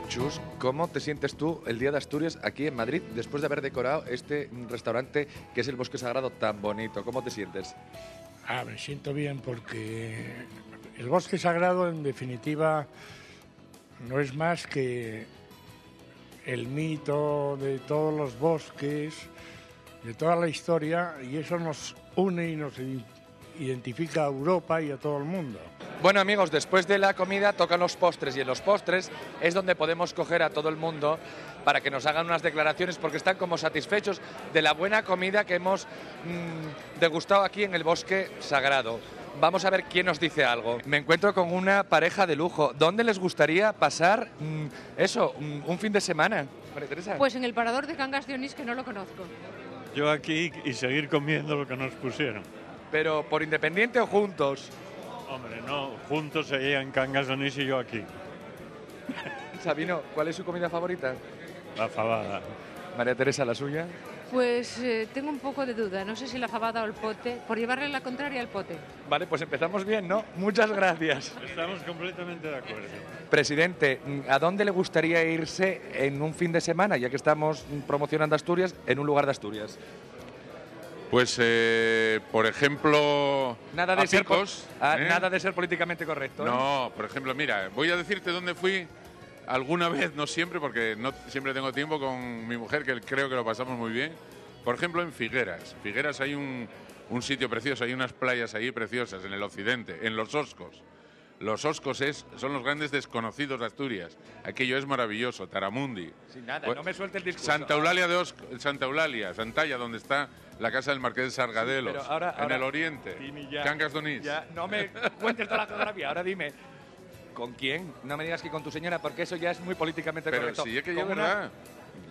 Chus, ¿cómo te sientes tú el día de Asturias aquí en Madrid después de haber decorado este restaurante que es el Bosque Sagrado tan bonito? ¿Cómo te sientes? Me siento bien porque el Bosque Sagrado, en definitiva, no es más que el mito de todos los bosques, de toda la historia, y eso nos une y nos identifica a Europa y a todo el mundo. Bueno, amigos, después de la comida tocan los postres y en los postres es donde podemos coger a todo el mundo para que nos hagan unas declaraciones porque están como satisfechos de la buena comida que hemos degustado aquí en el Bosque Sagrado. Vamos a ver quién nos dice algo. Me encuentro con una pareja de lujo. ¿Dónde les gustaría pasar un fin de semana? María Teresa. Pues en el Parador de Cangas de Onís, que no lo conozco. Yo aquí y seguir comiendo lo que nos pusieron. ¿Pero por independiente o juntos? Hombre, no, juntos ella en Cangas de Onís y yo aquí. Sabino, ¿cuál es su comida favorita? La fabada. María Teresa, ¿la suya? Pues tengo un poco de duda, no sé si la fabada o el pote, por llevarle la contraria al pote. Vale, pues empezamos bien, ¿no? Muchas gracias. Estamos completamente de acuerdo. Presidente, ¿a dónde le gustaría irse en un fin de semana, ya que estamos promocionando Asturias, en un lugar de Asturias? Pues, por ejemplo, nada de Picos. Nada de ser políticamente correcto. No, por ejemplo, mira, voy a decirte dónde fui alguna vez, no siempre, porque no siempre tengo tiempo, con mi mujer, que creo que lo pasamos muy bien. Por ejemplo, en Figueras. Figueras hay un sitio precioso, hay unas playas ahí preciosas, en el occidente, en Los Oscos. Los Oscos son los grandes desconocidos de Asturias. Aquello es maravilloso, Taramundi. Sin nada, no me suelte el discurso. Santa Eulalia, Santalla, donde está la casa del Marqués de Sargadelos, sí, ahora, en el oriente, Cangas de Onís. Ya, no me cuentes toda la geografía, ahora dime, ¿con quién? No me digas que con tu señora, porque eso ya es muy políticamente correcto. Pero sí, es que yo verdad.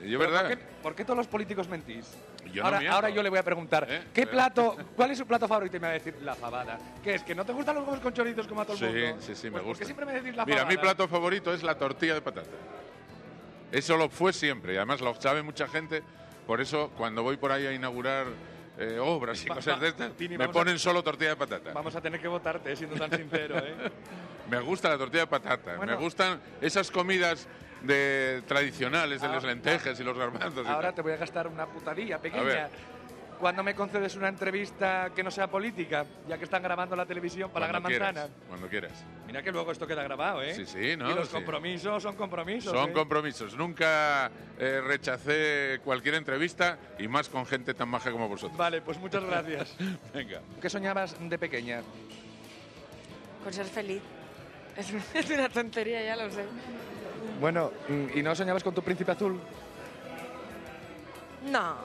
Yo verdad. ¿Por qué todos los políticos mentís? Yo no miento. Ahora yo le voy a preguntar, ¿cuál es su plato favorito? Y me va a decir, la fabada. ¿Qué es, que no te gustan los huevos con chorizos como a todo el mundo? Sí, Pues me gusta. ¿por qué siempre me decís la Mira, fabada? mi plato favorito es la tortilla de patata. Eso lo fue siempre, y además lo sabe mucha gente. Por eso, cuando voy por ahí a inaugurar obras y cosas de estas, Tini, me ponen solo tortilla de patata. Vamos a tener que votarte, siendo tan sincero, ¿eh? Me gusta la tortilla de patata, me gustan esas comidas tradicionales de las lentejas y los garbanzos. Ahora te voy a gastar una putadilla A pequeña. ver. ¿Cuándo me concedes una entrevista que no sea política? Ya que están grabando la televisión para la Gran Manzana. Cuando quieras. Mira que luego esto queda grabado, ¿eh? Sí, ¿no? Y los Sí. compromisos son compromisos. Son compromisos. Nunca rechacé cualquier entrevista y más con gente tan maja como vosotros. Vale, pues muchas gracias. Venga. ¿Qué soñabas de pequeña? Con ser feliz. Es una tontería, ya lo sé. Bueno, ¿y no soñabas con tu príncipe azul? No.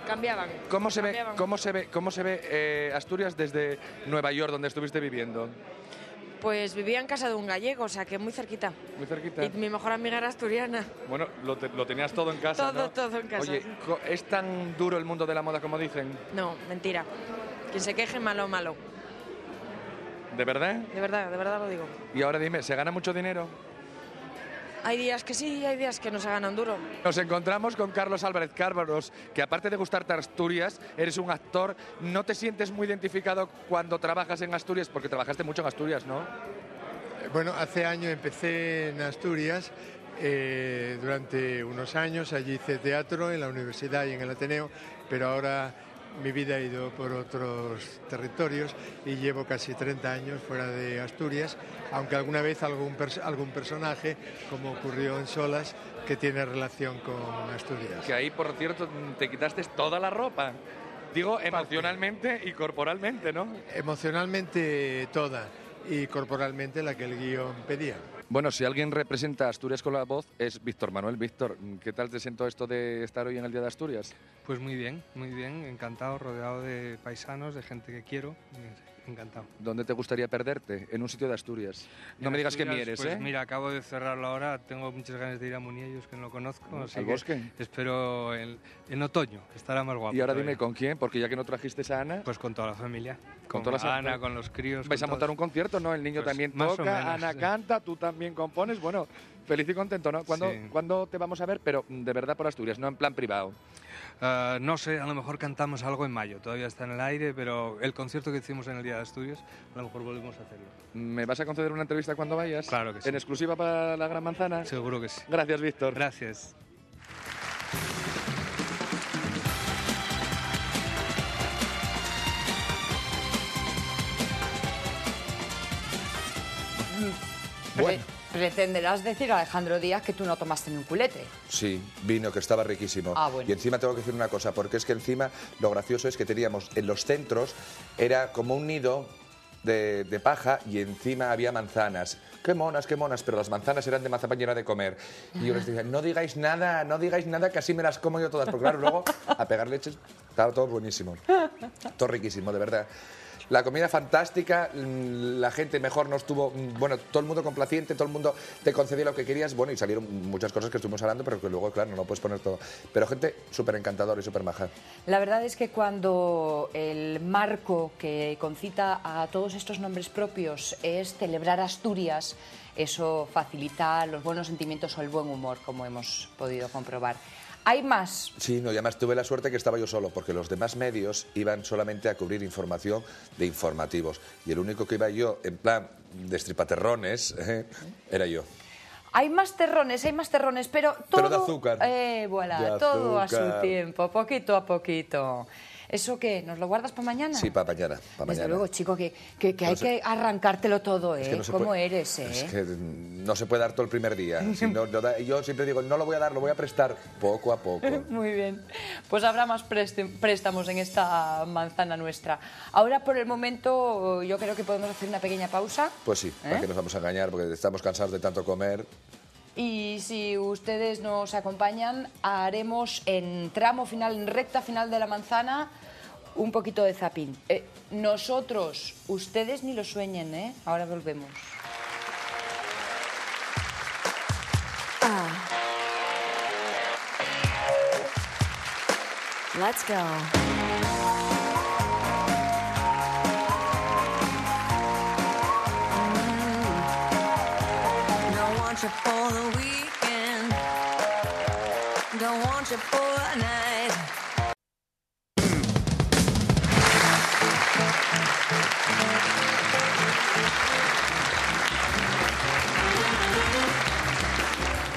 Cambiaban. ¿Cómo se ve Asturias desde Nueva York, donde estuviste viviendo? Pues vivía en casa de un gallego, o sea que muy cerquita. Muy cerquita. Y mi mejor amiga era asturiana. Bueno, lo tenías todo en casa, ¿no? Todo en casa. Oye, ¿es tan duro el mundo de la moda como dicen? No, mentira. Quien se queje, malo. ¿De verdad? De verdad lo digo. Y ahora dime, ¿se gana mucho dinero? Hay días que sí y hay días que no se ganan duro. Nos encontramos con Carlos Álvarez. Carlos, que aparte de gustarte Asturias, eres un actor. ¿No te sientes muy identificado cuando trabajas en Asturias? Porque trabajaste mucho en Asturias, ¿no? Bueno, hace años empecé en Asturias. Durante unos años allí hice teatro en la universidad y en el Ateneo, pero ahora mi vida ha ido por otros territorios y llevo casi 30 años fuera de Asturias, aunque alguna vez algún personaje, como ocurrió en Solas, que tiene relación con Asturias. Que ahí, por cierto, te quitaste toda la ropa. Digo, emocionalmente y corporalmente, ¿no? Emocionalmente toda y corporalmente la que el guión pedía. Bueno, si alguien representa a Asturias con la voz es Víctor Manuel. Víctor, ¿qué tal te siento esto de estar hoy en el Día de Asturias? Pues muy bien, encantado, rodeado de paisanos, de gente que quiero, encantado. ¿Dónde te gustaría perderte? En un sitio de Asturias. No me digas que Mieres, pues ¿eh? Mira, acabo de cerrarlo ahora, tengo muchas ganas de ir a Muniellos, que no lo conozco, así ¿Al que bosque? espero en otoño, estará más guapo. Y ahora todavía. dime, ¿con quién? Porque ya que no trajiste a Ana... Pues con toda la familia, con toda la Ana, con los críos. ¿Vais a montar un concierto, no? El niño Pues, también más o toca, menos, Ana sí. canta, tú también compones. Bueno, feliz y contento, ¿no? ¿Cuándo te vamos a ver? Pero de verdad por Asturias, no en plan privado. No sé, a lo mejor cantamos algo en mayo, todavía está en el aire, pero el concierto que hicimos en el Día de Asturias, a lo mejor volvemos a hacerlo. ¿Me vas a conceder una entrevista cuando vayas? Claro que sí. ¿En exclusiva para La Gran Manzana? Seguro que sí. Gracias, Víctor. Gracias. Bueno. Pretenderás decir a Alejandro Díaz que tú no tomaste ni un culete. Sí, vino, que estaba riquísimo. Ah, bueno. Y encima tengo que decir una cosa, porque es que encima lo gracioso es que teníamos en los centros, era como un nido de paja y encima había manzanas. Qué monas, pero las manzanas eran de mazapán y era de comer. Y yo les decía, no digáis nada, que así me las como yo todas. Porque claro, luego a pegar leches, estaba todo buenísimo. Todo riquísimo, de verdad. La comida fantástica, la gente mejor no estuvo, bueno, todo el mundo complaciente, todo el mundo te concedía lo que querías, bueno, y salieron muchas cosas que estuvimos hablando, pero que luego, claro, no lo puedes poner todo. Pero gente súper encantadora y súper maja. La verdad es que cuando el marco que concita a todos estos nombres propios es celebrar Asturias, eso facilita los buenos sentimientos o el buen humor, como hemos podido comprobar. ¿Hay más? Sí, no, y además tuve la suerte que estaba yo solo, porque los demás medios iban solamente a cubrir información de informativos. Y el único que iba yo, en plan destripaterrones, era yo. Hay más terrones, pero todo... Pero de azúcar. Voilà, De todo a su azúcar. tiempo, poquito a poquito. ¿Eso qué? ¿Nos lo guardas para mañana? Sí, para mañana. Desde luego, chico, que hay que arrancártelo todo, ¿eh? Es que no se ¿Cómo puede- eres, eh? Es que no se puede dar todo el primer día. Si no, yo siempre digo, no lo voy a dar, lo voy a prestar poco a poco. Muy bien. Pues habrá más préstamos en esta manzana nuestra. Ahora, por el momento, yo creo que podemos hacer una pequeña pausa. Pues sí, ¿para qué nos vamos a engañar? Porque estamos cansados de tanto comer. Y si ustedes nos acompañan, haremos en tramo final, en recta final de la manzana, un poquito de zapping. Nosotros, ustedes ni lo sueñen, ¿eh? Ahora volvemos. Let's go. Don't want you for the weekend. Don't want you for a night.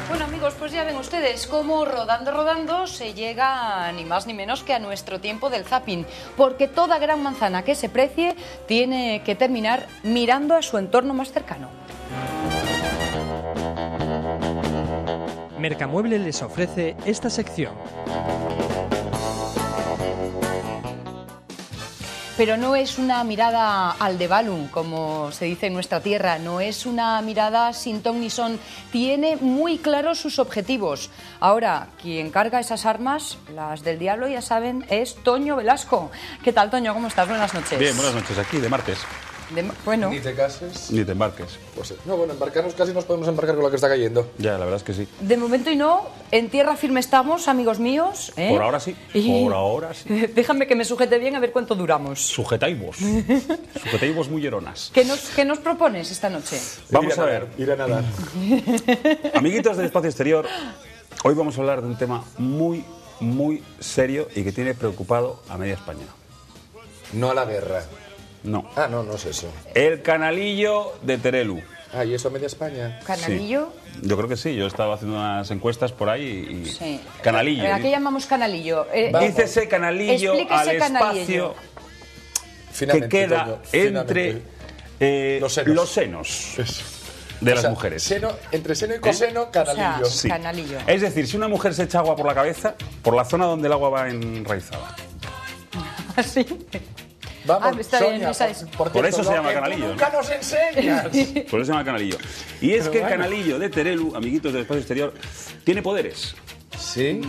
Bueno, amigos, pues ya ven ustedes cómo rodando se llega ni más ni menos que a nuestro tiempo del zapping, porque toda gran manzana que se precie tiene que terminar mirando a su entorno más cercano. Mercamueble les ofrece esta sección. Pero no es una mirada aldebalum, como se dice en nuestra tierra, no es una mirada sin ton ni son, tiene muy claros sus objetivos. Ahora, quien carga esas armas, las del diablo, ya saben, es Toño Velasco. ¿Qué tal, Toño? ¿Cómo estás? Buenas noches. Bien, buenas noches, aquí de martes. Bueno. Ni te cases. Ni te embarques. Pues, no, bueno, embarcarnos casi nos podemos embarcar con lo que está cayendo. Ya, la verdad es que sí. De momento y no, en tierra firme estamos, amigos míos. ¿eh? Por ahora sí. Por ahora sí. Déjame que me sujete bien a ver cuánto duramos. Sujetaivos. Sujetaivos muy lleronas. ¿Qué nos propones esta noche? Vamos a ver. Ir a nadar. Amiguitos del Espacio Exterior, hoy vamos a hablar de un tema muy, muy serio y que tiene preocupado a media España. No a la guerra. No. Ah, no es eso. El canalillo de Terelu. Ah, ¿y eso a media España? ¿Canalillo? Sí. Yo creo que sí. Yo estaba haciendo unas encuestas por ahí y... Sí. Canalillo. ¿A qué llamamos canalillo? Dícese canalillo al espacio que queda entre los senos de las mujeres. Entre seno y coseno, canalillo. O sea, canalillo. Es decir, si una mujer se echa agua por la cabeza, por la zona donde el agua va enraizada. ¿Así? Vamos, está Sonia, bien, esa es. Por eso se llama canalillo. Nunca nos enseñas. Por eso se llama canalillo. Y es que el canalillo de Terelu, amiguitos del Espacio Exterior, tiene poderes. ¿Sí?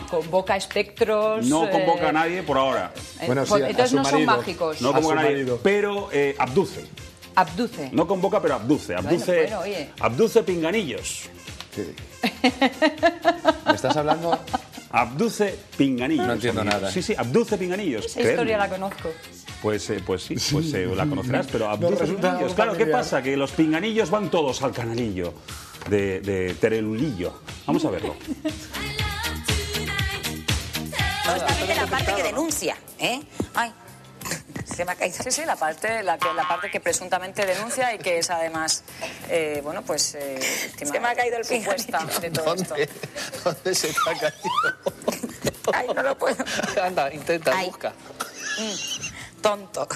Convoca espectros. No convoca a nadie por ahora. Bueno, sí, entonces no son mágicos. No convoca a nadie, pero abduce. Abduce. No convoca, pero abduce. Bueno, oye. Abduce pinganillos. ¿Me estás hablando? Abduce pinganillos. No entiendo nada. Sí, abduce pinganillos. Esa historia la conozco. Pues sí, la conocerás, pero abduce resulta pinganillos. Claro, ¿qué pasa? Que los pinganillos van todos al canalillo de Terelulillo. Vamos a verlo. También de la parte que denuncia, ¿eh? Ay, se me ha caído. Sí, la parte que presuntamente denuncia y que es además, bueno, pues... se me ha caído el supuesta de todo esto. ¿Dónde se te ha caído? Ay, no lo puedo. Anda, intenta, busca. Tonto.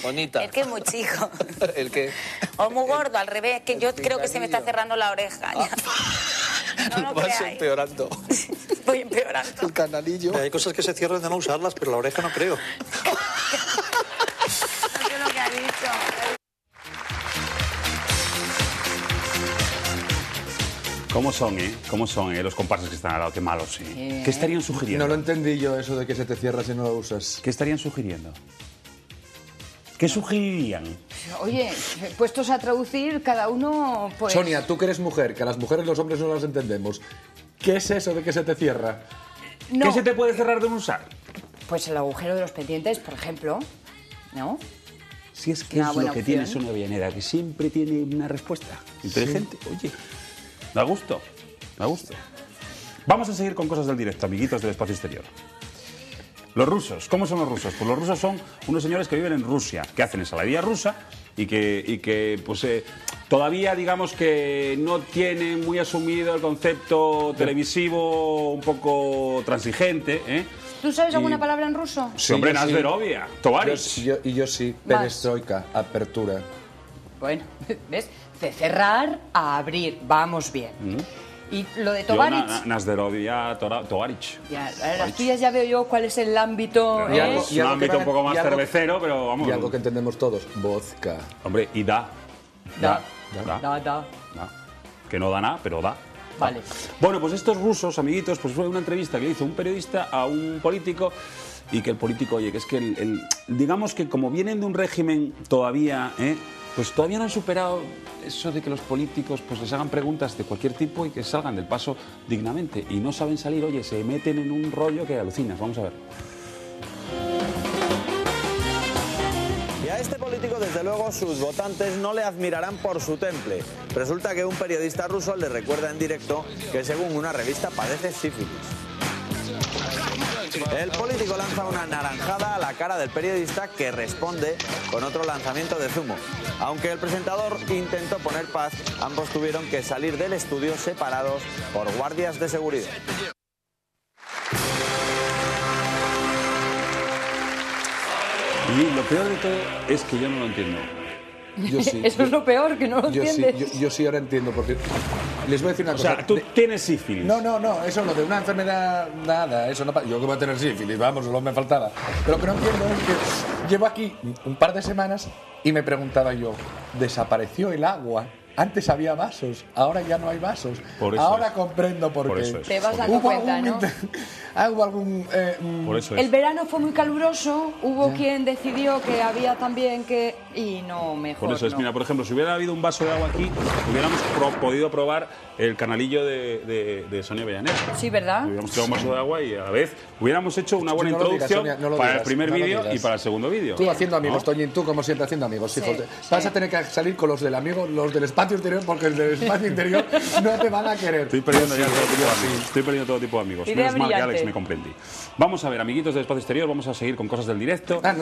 Bonita. Es que es muy chico. ¿El qué? O muy gordo, al revés, que yo creo que se me está cerrando la oreja. No lo Vas creáis. empeorando. Voy empeorando. El canalillo. Hay cosas que se cierran de no usarlas, pero la oreja no creo. No sé lo que ha dicho. ¿Cómo son, los comparsas que están al lado? Qué malos, ¿eh? ¿Qué estarían sugiriendo? No lo entendí yo, eso de que se te cierra si no lo usas. ¿Qué estarían sugiriendo? ¿Qué sugerirían? Oye, puestos a traducir, cada uno, pues... Sonia, tú que eres mujer, que a las mujeres los hombres no las entendemos. ¿Qué es eso de que se te cierra? No. ¿Qué se te puede cerrar de no usar? Pues el agujero de los pendientes, por ejemplo, ¿no? Si es que Una es buena lo que opción. tiene Sonia Villaneda, que siempre tiene una respuesta inteligente. Sí. Oye, da gusto, da gusto. Vamos a seguir con cosas del directo, amiguitos del Espacio Exterior. Los rusos, ¿cómo son los rusos? Pues los rusos son unos señores que viven en Rusia, que hacen ensaladilla rusa y que pues, todavía digamos que no tienen muy asumido el concepto televisivo un poco transigente, ¿eh? ¿Tú sabes alguna palabra en ruso? Sí, hombre, Nazverovia, Tovarich. Yo sí, perestroika, apertura. Bueno, ¿ves? De cerrar a abrir, vamos bien. Y lo de Tovarich... Nazverovia, Tovarich. Ya, las tuyas ya veo yo cuál es el ámbito... Es un ámbito un poco más cervecero, pero vamos... Y algo que entendemos todos, vodka. Hombre, y da. Da. Que no da nada, pero da. Vale. Bueno, pues estos rusos, amiguitos, pues fue una entrevista que le hizo un periodista a un político y que el político, oye, que es que digamos que como vienen de un régimen todavía, pues todavía no han superado eso de que los políticos pues les hagan preguntas de cualquier tipo y que salgan del paso dignamente y no saben salir, oye, se meten en un rollo que alucinas. Vamos a ver. Y a este político, desde luego, sus votantes no le admirarán por su temple. Resulta que un periodista ruso le recuerda en directo que, según una revista, padece sífilis. El político lanza una naranjada a la cara del periodista, que responde con otro lanzamiento de zumo. Aunque el presentador intentó poner paz, ambos tuvieron que salir del estudio separados por guardias de seguridad. Y lo peor de todo es que yo no lo entiendo. Yo sí. Eso es lo peor, que no lo entiendes. Sí, yo sí ahora entiendo, porque les voy a decir una cosa. O sea, tú tienes sífilis. No, eso lo de una enfermedad, nada, eso no pasa. Yo que voy a tener sífilis, vamos, solo me faltaba. Pero lo que no entiendo es que llevo aquí un par de semanas y me preguntaba yo, ¿desapareció el agua? Antes había vasos, ahora ya no hay vasos. Ahora comprendo por qué. Te vas dando cuenta, ¿no? Hubo algún... Por eso El verano fue muy caluroso, hubo quien decidió que había también que... Y no, mejor Por eso es, no. mira, por ejemplo, si hubiera habido un vaso de agua aquí, hubiéramos podido probar el canalillo de Sonia Avellaneda. Sí, ¿verdad? Hubiéramos tirado un vaso de agua y a la vez hubiéramos hecho una buena No lo digas, introducción Sonia, no lo para digas, el primer no lo vídeo digas. y para el segundo vídeo. Tú haciendo amigos, ¿no? Toñín, tú como siempre haciendo amigos. Sí, hijos. Vas a tener que salir con los del amigo, los del espacio interior, porque el del espacio interior no te van a querer. Estoy perdiendo ya todo tipo de amigos. Estoy perdiendo todo tipo de amigos. Idea Menos mal que brillante. Alex me comprendí. Vamos a ver, amiguitos del espacio exterior, vamos a seguir con cosas del directo. Ah,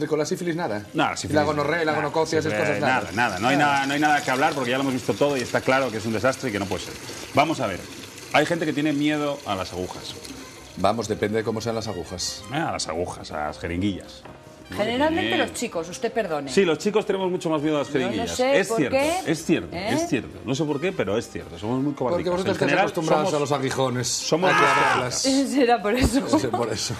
con la sífilis nada. Nada, Y la gonorrea y la gonococia, esas cosas nada. Nada. No hay nada que hablar porque ya lo hemos visto todo y está claro que es un desastre y que no puede ser. Vamos a ver. Hay gente que tiene miedo a las agujas. Vamos, depende de cómo sean las agujas. A las agujas, a las jeringuillas. Generalmente los chicos, usted perdone. Sí, los chicos tenemos mucho más miedo a las jeringuillas. no sé es por cierto, qué. es cierto, ¿Eh? es cierto. No sé por qué, pero es cierto. Somos muy Porque cobardicos. vosotros En estáis general, acostumbrados a los aguijones. somos a más clavarlas. Será por eso. Sí, por eso.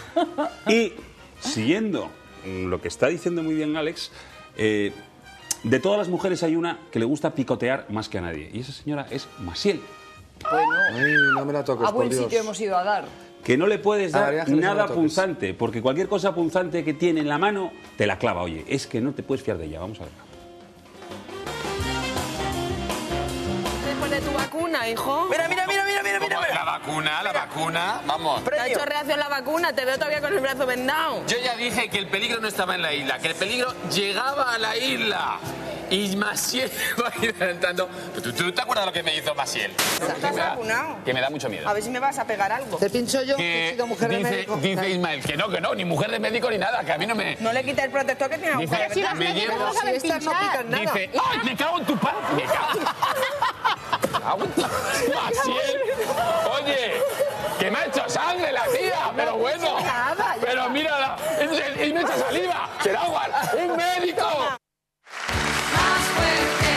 Y siguiendo lo que está diciendo muy bien Alex, de todas las mujeres hay una que le gusta picotear más que a nadie. Y esa señora es Maciel. Bueno, Ay, no me la toques, a por buen Dios. sitio hemos ido a dar. Que no le puedes A dar María Ángeles no nada la toques. punzante, porque cualquier cosa punzante que tiene en la mano te la clava. Oye, es que no te puedes fiar de ella. Vamos a ver. Después de tu vacuna, hijo. Mira. La vacuna, vamos. ¿Te ha hecho reacción la vacuna? Te veo todavía con el brazo vendado. Yo ya dije que el peligro no estaba en la isla, que el peligro llegaba a la isla. Y Maciel va a ir adelantando. ¿Tú te acuerdas de lo que me hizo Maciel? ¿Estás vacunado? Que me da mucho miedo. A ver si me vas a pegar algo. Te pincho yo, que he sido mujer de médico. Dice Ismael que no, ni mujer de médico ni nada, que a mí no me... No le quita el protector que tiene Dice, agujero. si las me médicos llevo. no Si estas no pican nada. Dice, ¡ay, me cago en tu padre! Me cago en tu... Maciel, oye, que me ha hecho sangre la tía, pero bueno. Pero mírala, y me echa saliva. Será igual, un médico. Más fuerte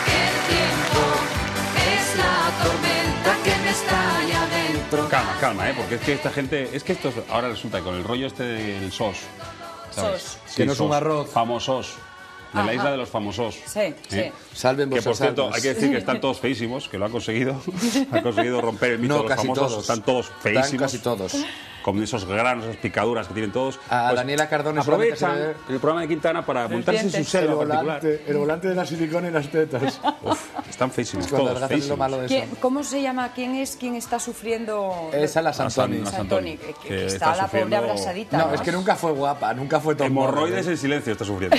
que el tiempo es la tormenta que me estalla dentro. Calma, porque es que esta gente... Es que esto ahora resulta que con el rollo este del SOS. ¿sabes? SOS. Sí, Que no es un SOS, arroz. Famosos. De la Ajá. isla de los famosos. Sí, sí. Salven Que vuestras por cierto, almas. hay que decir que están todos feísimos, que lo han conseguido. Han conseguido romper el mito No, de los casi famosos. todos. Están todos feísimos. Están casi todos. Con esos granos, esas picaduras que tienen todos. A Daniela Cardone solamente se aprovechan le ve el programa de Quintana para montarse en su dientes. selva particular. El volante de la silicona y las tetas. Uf, están feísimos, Cuando todos adelgazas es lo feísimos. malo de eso. ¿Cómo se llama? ¿Quién es quien está sufriendo? Esa la Santoni. Santoni, que que está la pobre sufriendo abrazadita. No, es que nunca fue guapa, nunca fue tan hemorroides en silencio está sufriendo.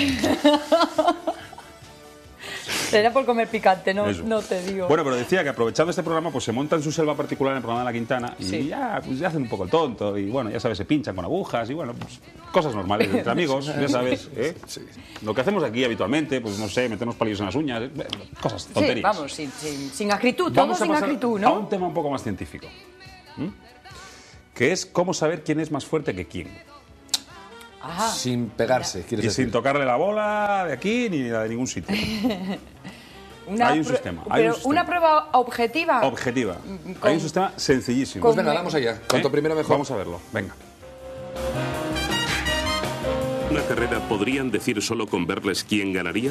Será por comer picante, no, Eso. no te digo. Bueno, pero decía que aprovechando este programa, pues se monta en su selva particular en el programa de la Quintana y Sí. ya, pues ya hacen un poco el tonto y bueno, ya sabes, se pinchan con agujas y bueno, pues cosas normales entre amigos, ya sabes, ¿eh? Lo que hacemos aquí habitualmente, pues no sé, meternos palillos en las uñas, cosas, sí, tonterías. vamos, sin acritud, todo Vamos a sin pasar acritud, a ¿no? un tema un poco más científico, que es cómo saber quién es más fuerte que quién. Ajá. Sin pegarse, quieres Y decir. sin tocarle la bola de aquí ni la de ningún sitio. Hay un sistema. Hay Pero un sistema. una prueba objetiva. Objetiva. Con- Hay un sistema sencillísimo. Pues venga, vamos allá. Cuanto primero mejor. Vamos a verlo. Venga. ¿Una carrera podrían decir solo con verles quién ganaría?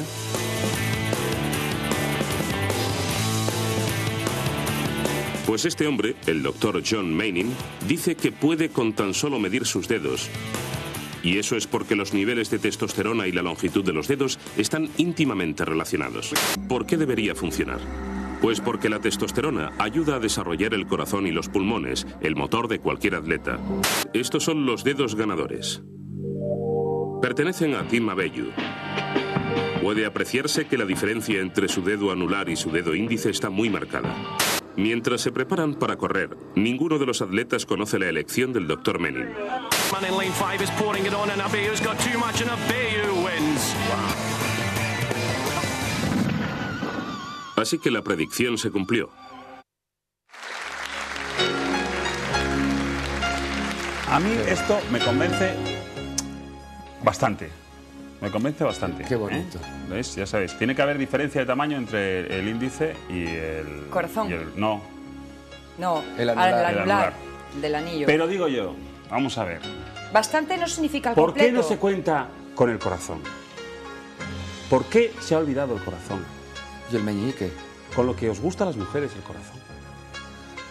Pues este hombre, el doctor John Manning, dice que puede con tan solo medir sus dedos. Y eso es porque los niveles de testosterona y la longitud de los dedos están íntimamente relacionados. ¿Por qué debería funcionar? Pues porque la testosterona ayuda a desarrollar el corazón y los pulmones, el motor de cualquier atleta. Estos son los dedos ganadores. Pertenecen a Tim Abeyu. Puede apreciarse que la diferencia entre su dedo anular y su dedo índice está muy marcada. Mientras se preparan para correr, ninguno de los atletas conoce la elección del Dr. Manning. Man in lane 5 is pouring it on and Abeyu's got too much and Abeyu wins. Así que la predicción se cumplió. A mí esto me convence bastante. Me convence bastante. Qué bonito. ¿Ves? Ya sabéis, tiene que haber diferencia de tamaño entre el índice y el... Corazón. No, No, El al anular. El anular, anular. del anillo. pero digo yo, vamos a ver. Bastante no significa el ¿Por qué completo. no se cuenta con el corazón? ¿Por qué se ha olvidado el corazón? Y el meñique. Con lo que os gusta a las mujeres, el corazón.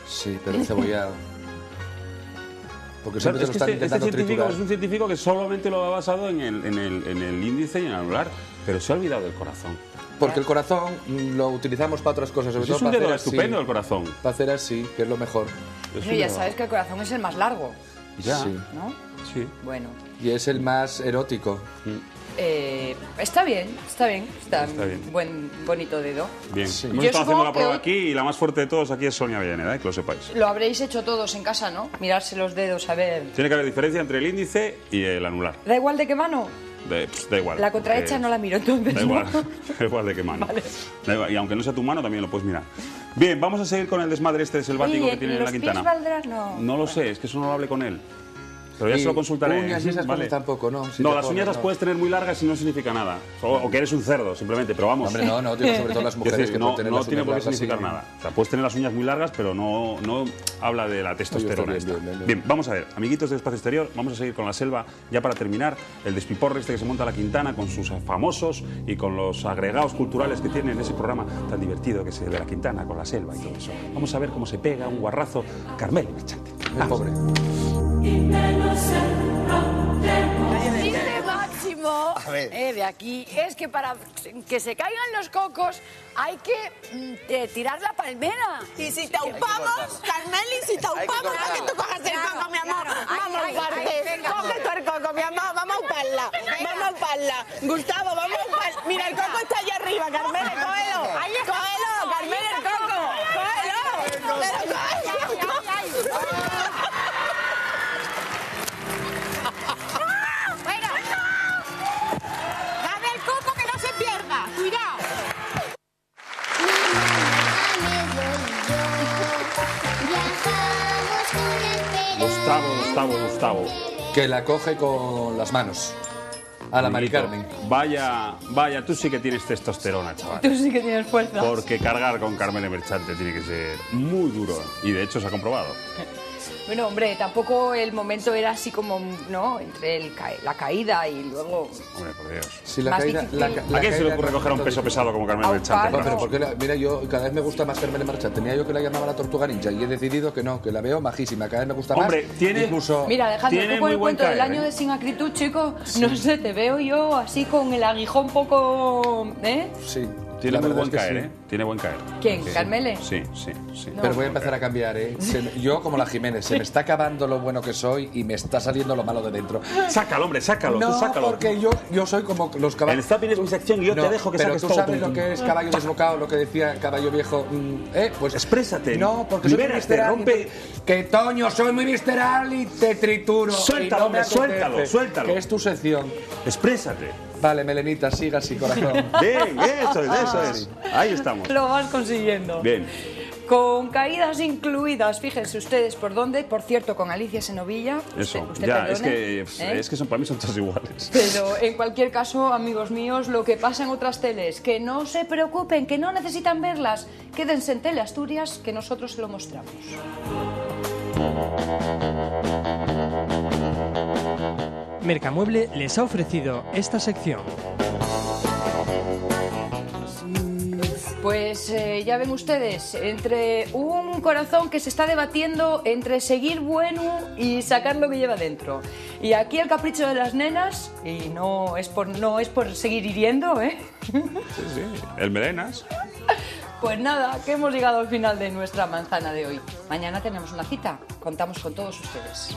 Sí, pero encebollado. Porque Claro, siempre te lo están intentando científico triturar. es un científico que solamente lo ha basado en el índice y en el anular, pero se ha olvidado del corazón. Porque el corazón lo utilizamos para otras cosas, sobre Eso todo es un para dedo hacer así. estupendo el corazón. Para hacer así, que es lo mejor. Pero ya sabes que el corazón es el más largo, Ya. Sí. ¿no? Sí. Bueno, Y es el más erótico. está bien, está bien. Está bien. Bonito dedo. Bien, Sí. hemos Yo estado haciendo supongo la prueba que aquí y la más fuerte de todos aquí es Sonia Avellaneda, que lo sepáis. Lo habréis hecho todos en casa, ¿no? Mirarse los dedos, a ver. Tiene que haber diferencia entre el índice y el anular. ¿Da igual de qué mano? Da igual. La contrahecha no la miro entonces, Da ¿no? igual, da igual de qué mano. Da igual, y aunque no sea tu mano, también lo puedes mirar. Bien, vamos a seguir con el desmadre este selvático Oye, que tiene ¿y en la los pies Quintana. valdrán? No. No lo sé, es que eso no lo hablé con él. Pero ya Y se lo consultaré. uñas y esas ¿vale? cosas tampoco, ¿no? Si No, te las pones, uñas las no. puedes tener muy largas y no significa nada. O que eres un cerdo, simplemente, pero vamos. Hombre, no, digo sobre todo las mujeres Es decir, que no, pueden tener no las tiene uñas por qué largas significar y- nada. O sea, puedes tener las uñas muy largas, pero no habla de la testosterona. Oye, bien, esta. bien. Bien, vamos a ver, amiguitos del espacio exterior, vamos a seguir con la selva ya para terminar. El despiporre este que se monta la Quintana con sus famosos y con los agregados culturales que tiene en ese programa tan divertido que es el de la Quintana con la selva y todo eso. Vamos a ver cómo se pega un guarrazo Carmelo Merchante. Pobre. Chiste máximo A ver. de aquí es que para que se caigan los cocos hay que tirar la palmera. Y si te upamos, Carmel, y si te upamos, para que tú cojas el coco, mi amor. Vamos, parte. Coge tú el coco, mi amor. Vamos a uparla. Vamos a uparla. Gustavo, vamos a uparla. Mira, el coco está allá arriba, Carmel, cógelo. Cógelo, Carmel, el coco. Cógelo. Pero cógelo. Bueno, dame el coco que no se pierda. Cuidado. Gustavo. Que la coge con las manos. A la Mari Amiguito, Carmen. Vaya, tú sí que tienes testosterona, chaval. Tú sí que tienes fuerza. Porque cargar con Carmen Merchante tiene que ser muy duro. Y de hecho se ha comprobado. Bueno, hombre, tampoco el momento era así como, ¿no? Entre la caída y luego... Hombre, por Dios. Si la Más caída, difícil. la ¿A quién se le caída ocurre no coger a un es peso tanto pesado como Carmen A un Merchante? palo. Pero porque mira, yo cada vez me gusta más Carmen Marchante. Tenía yo que la llamaba la Tortuga Ninja y he decidido que no, que la veo majísima. Cada vez me gusta Hombre, más. tiene- Incluso... Mira, Alejandro, Tiene tú con muy el buen cuento del caer, año ¿eh? de Sin Acritud, chico, no sé, te veo yo así con el aguijón poco... ¿Eh? Sí. Tiene la muy verdad buen es que caer, sí. ¿eh? Tiene buen caer. ¿Quién? Sí. ¿Carmele? Sí. Pero voy a empezar a cambiar, ¿eh? Yo, como la Jiménez, se me está acabando lo bueno que soy y me está saliendo lo malo de dentro. Sácalo, hombre, sácalo, No, tú sácalo. porque yo soy como los El caballos. zapping es mi sección y yo No, te dejo que pero saques tú todo. sabes lo que es caballo desbocado, lo que decía caballo viejo. Pues exprésate. No, porque soy muy Libérate, visceral. rompe. Que Toño, soy muy visceral y te trituro. Suéltalo, y no me hombre, apetece, suéltalo. Que es tu sección. Exprésate. Vale, Melenita, siga así, corazón. Bien, eso es. Ahí estamos. Lo vas consiguiendo. Bien. Con caídas incluidas, fíjense ustedes por dónde, por cierto, con Alicia Senovilla. Eso, usted ya, perdone, es que son, para mí son todos iguales. Pero en cualquier caso, amigos míos, lo que pasa en otras teles, que no se preocupen, que no necesitan verlas, quédense en Tele Asturias, que nosotros se lo mostramos. Mercamueble les ha ofrecido esta sección. Pues ya ven ustedes, entre un corazón que se está debatiendo entre seguir bueno y sacar lo que lleva dentro. Y aquí el capricho de las nenas, y no es por seguir hiriendo, ¿eh? Sí, el melenas. Pues nada, que hemos llegado al final de nuestra manzana de hoy. Mañana tenemos una cita, contamos con todos ustedes.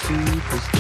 Superstar.